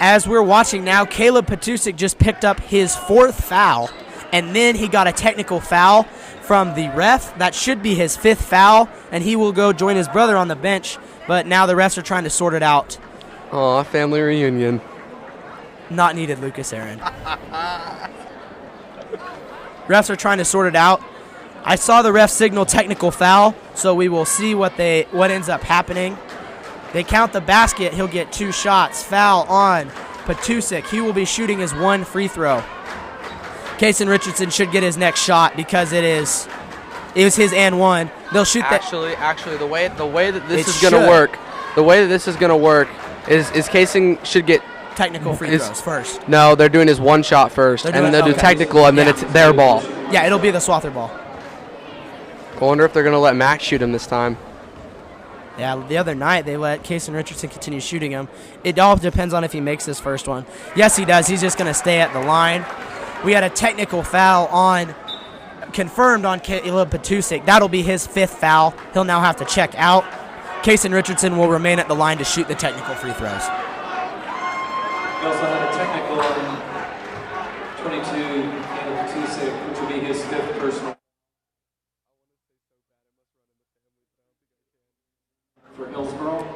as we're watching now, Caleb Petusik just picked up his 4th foul, and then he got a technical foul from the ref. That should be his 5th foul, and he will go join his brother on the bench, but now the refs are trying to sort it out. Aw, family reunion. Not needed, Lucas Aaron. Refs are trying to sort it out. I saw the ref signal technical foul, so we will see what ends up happening. They count the basket. He'll get 2 shots. Foul on Patusik. He will be shooting his 1 free throw. Kason Richardson should get his next shot because it was his and 1. They'll shoot that. Actually, the way that this is going to work, is Kason should get technical free throws first. No, they're doing his 1 shot first, and then they'll do technical, and then it's their ball. Yeah, it'll be the Swather ball. I wonder if they're going to let Max shoot him this time. Yeah, the other night they let Kason Richardson continue shooting him. It all depends on if he makes his first one. Yes, he does. He's just going to stay at the line. We had a technical foul confirmed on Caleb Patusik. That'll be his 5th foul. He'll now have to check out. Kason Richardson will remain at the line to shoot the technical free throws. We also had a technical on 22, Caleb Patusik, which will be his 5th personal. For Hillsboro.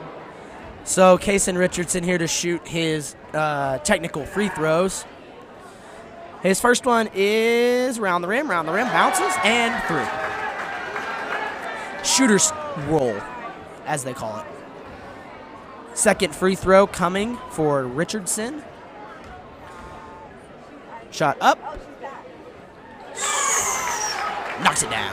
So Kason Richardson here to shoot his technical free throws. His first one is round the rim, bounces, and through. Shooter's roll, as they call it. Second free throw coming for Richardson. Shot up. Knocks it down.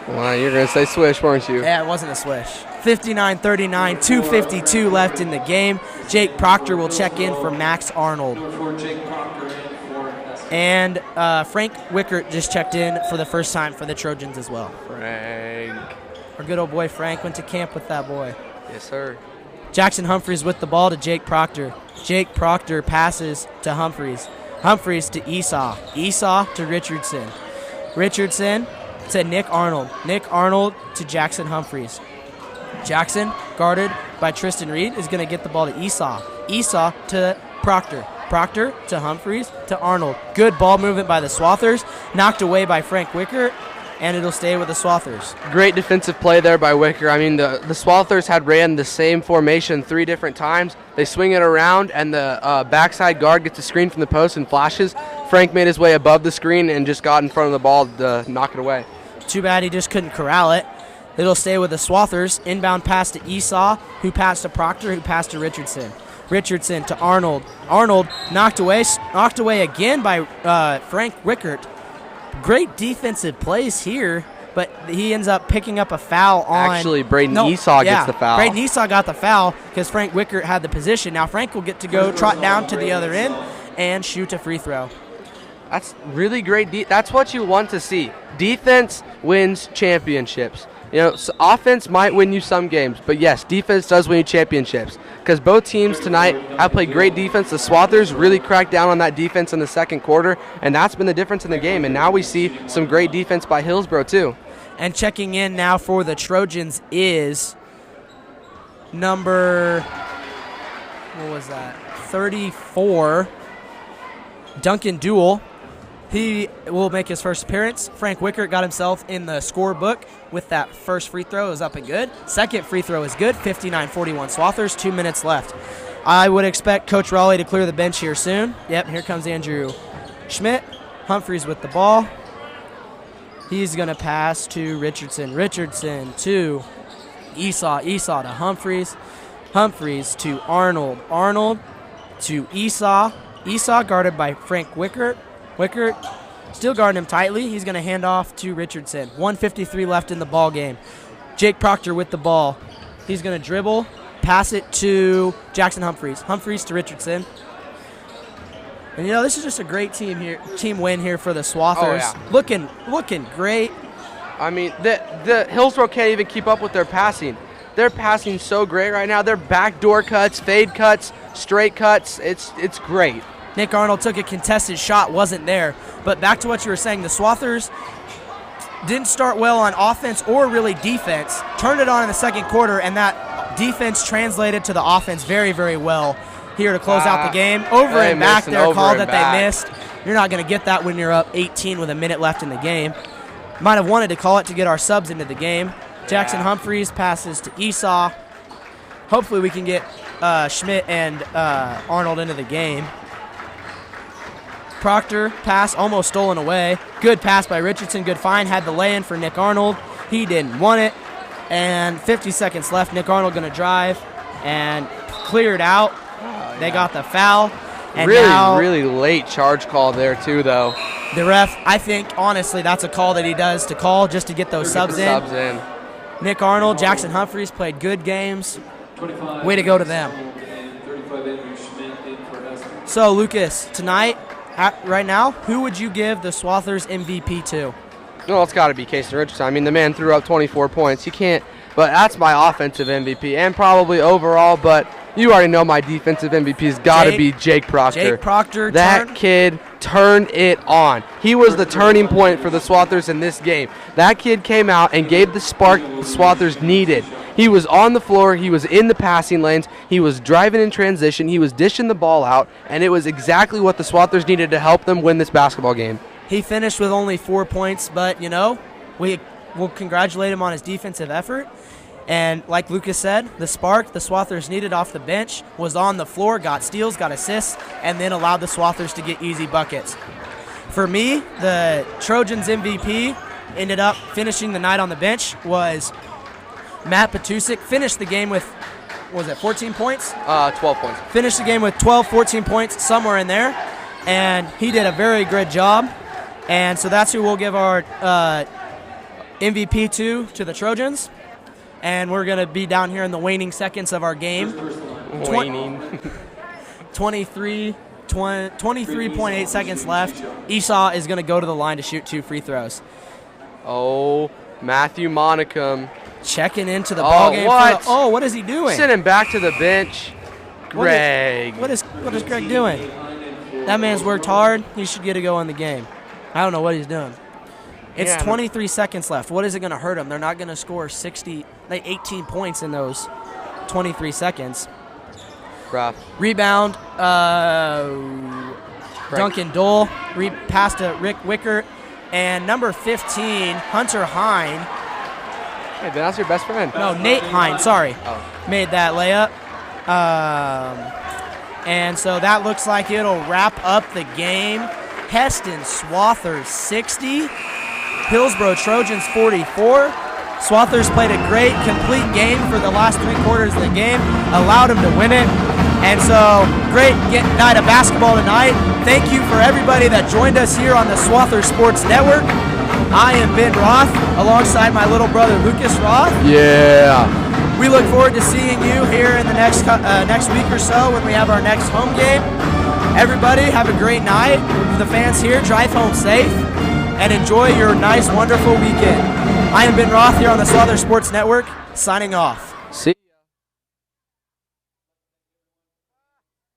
Well, you're going to say swish, weren't you? Yeah, it wasn't a swish. 59-39, 2:52 left in the game. Jake Proctor will check in for Max Arnold. And Frank Wickert just checked in for the first time for the Trojans as well. Frank. Our good old boy Frank went to camp with that boy. Yes, sir. Jackson Humphreys with the ball to Jake Proctor. Jake Proctor passes to Humphreys. Humphreys to Esau. Esau to Richardson. Richardson to Nick Arnold. Nick Arnold to Jackson Humphreys. Jackson, guarded by Tristan Reed, is going to get the ball to Esau. Esau to Proctor. Proctor to Humphreys to Arnold. Good ball movement by the Swathers. Knocked away by Frank Wicker, and it'll stay with the Swathers. Great defensive play there by Wicker. I mean, the Swathers had ran the same formation 3 different times. They swing it around, and the backside guard gets a screen from the post and flashes. Frank made his way above the screen and just got in front of the ball to knock it away. Too bad he just couldn't corral it. It'll stay with the Swathers. Inbound pass to Esau, who passed to Proctor, who passed to Richardson. Richardson to Arnold. Arnold knocked away again by Frank Wickert. Great defensive plays here, but he ends up picking up a foul on... Actually, Braden Esau gets the foul. Braden Esau got the foul because Frank Wickert had the position. Now Frank will get to go trot down to the other end and shoot a free throw. That's really great. That's what you want to see. Defense wins championships. You know, so offense might win you some games, but yes, defense does win you championships. Because both teams tonight have played great defense. The Swathers really cracked down on that defense in the second quarter, and that's been the difference in the game. And now we see some great defense by Hillsboro, too. And checking in now for the Trojans is number, 34, Duncan Duell. He will make his first appearance. Frank Wickert got himself in the scorebook with that first free throw. It was up and good. Second free throw is good. 59-41 Swathers. 2 minutes left. I would expect Coach Raleigh to clear the bench here soon. Yep, here comes Andrew Schmidt. Humphreys with the ball. He's going to pass to Richardson. Richardson to Esau. Esau to Humphreys. Humphreys to Arnold. Arnold to Esau. Esau guarded by Frank Wickert. Wickert still guarding him tightly. He's going to hand off to Richardson. 1:53 left in the ball game. Jake Proctor with the ball. He's going to dribble, pass it to Jackson Humphreys. Humphreys to Richardson. And, you know, this is just a great team win here for the Swathers. Oh, yeah. Looking great. I mean, the Hillsboro can't even keep up with their passing. They're passing so great right now. They're backdoor cuts, fade cuts, straight cuts. It's great. Nick Arnold took a contested shot, wasn't there. But back to what you were saying, the Swathers didn't start well on offense or really defense. Turned it on in the second quarter, and that defense translated to the offense very, very well here to close out the game. Over and back there, call that they missed. You're not going to get that when you're up 18 with a minute left in the game. Might have wanted to call it to get our subs into the game. Jackson Humphreys passes to Esau. Hopefully we can get Schmidt and Arnold into the game. Proctor, pass almost stolen away. Good pass by Richardson, good find. Had the lay-in for Nick Arnold. He didn't want it. And 50 seconds left. Nick Arnold going to drive. and cleared out. They got the foul. And really late charge call there too, though. The ref, I think, honestly, that's a call that he does to call just to get those subs in. Nick Arnold, Jackson Humphreys played good games. Way to go to them. So, Lucas, tonight, right now, who would you give the Swathers MVP to? Well, it's got to be Casey Richardson. I mean, the man threw up 24 points. You can't, but that's my offensive MVP and probably overall, but you already know my defensive MVP's got to be Jake Proctor. Jake Proctor. That kid turned it on. He was the turning point for the Swathers in this game. That kid came out and gave the spark the Swathers needed. He was on the floor. He was in the passing lanes. He was driving in transition. He was dishing the ball out, and it was exactly what the Swathers needed to help them win this basketball game. He finished with only 4 points, but, we will congratulate him on his defensive effort. And like Lucas said, the spark the Swathers needed off the bench was on the floor, got steals, got assists, and then allowed the Swathers to get easy buckets. For me, the Trojans MVP ended up finishing the night on the bench was Matt Petusik. Finished the game with, 14 points? 12 points. Finished the game with 12, 14 points, somewhere in there. And he did a very good job. And so that's who we'll give our MVP to the Trojans. And we're going to be down here in the waning seconds of our game. Waning. 23.8 seconds left. Esau is going to go to the line to shoot 2 free throws. Oh, Matthew Monicum. Checking into the ball game. What is he doing? Sending back to the bench. Greg. What is Greg doing? That man's worked hard. He should get a go in the game. I don't know what he's doing. It's 23 seconds left. What is it going to hurt them? They're not going to score 18 points in those 23 seconds. Rough. Rebound, Duncan Dole. Pass to Rick Wickert. And number 15, Hunter Hine. Hey, that's your best friend. No, Nate Hine, sorry. Made that layup. And so that looks like it'll wrap up the game. Hesston Swathers 60. Hillsboro Trojans 44. Swathers played a great, complete game for the last 3 quarters of the game, allowed them to win it. And so, great night of basketball tonight. Thank you for everybody that joined us here on the Swathers Sports Network. I am Ben Roth, alongside my little brother Lucas Roth. Yeah. We look forward to seeing you here in the next week or so when we have our next home game. Everybody, have a great night. For the fans here, drive home safe and enjoy your nice, wonderful weekend. I am Ben Roth here on the Swathers Sports Network, signing off.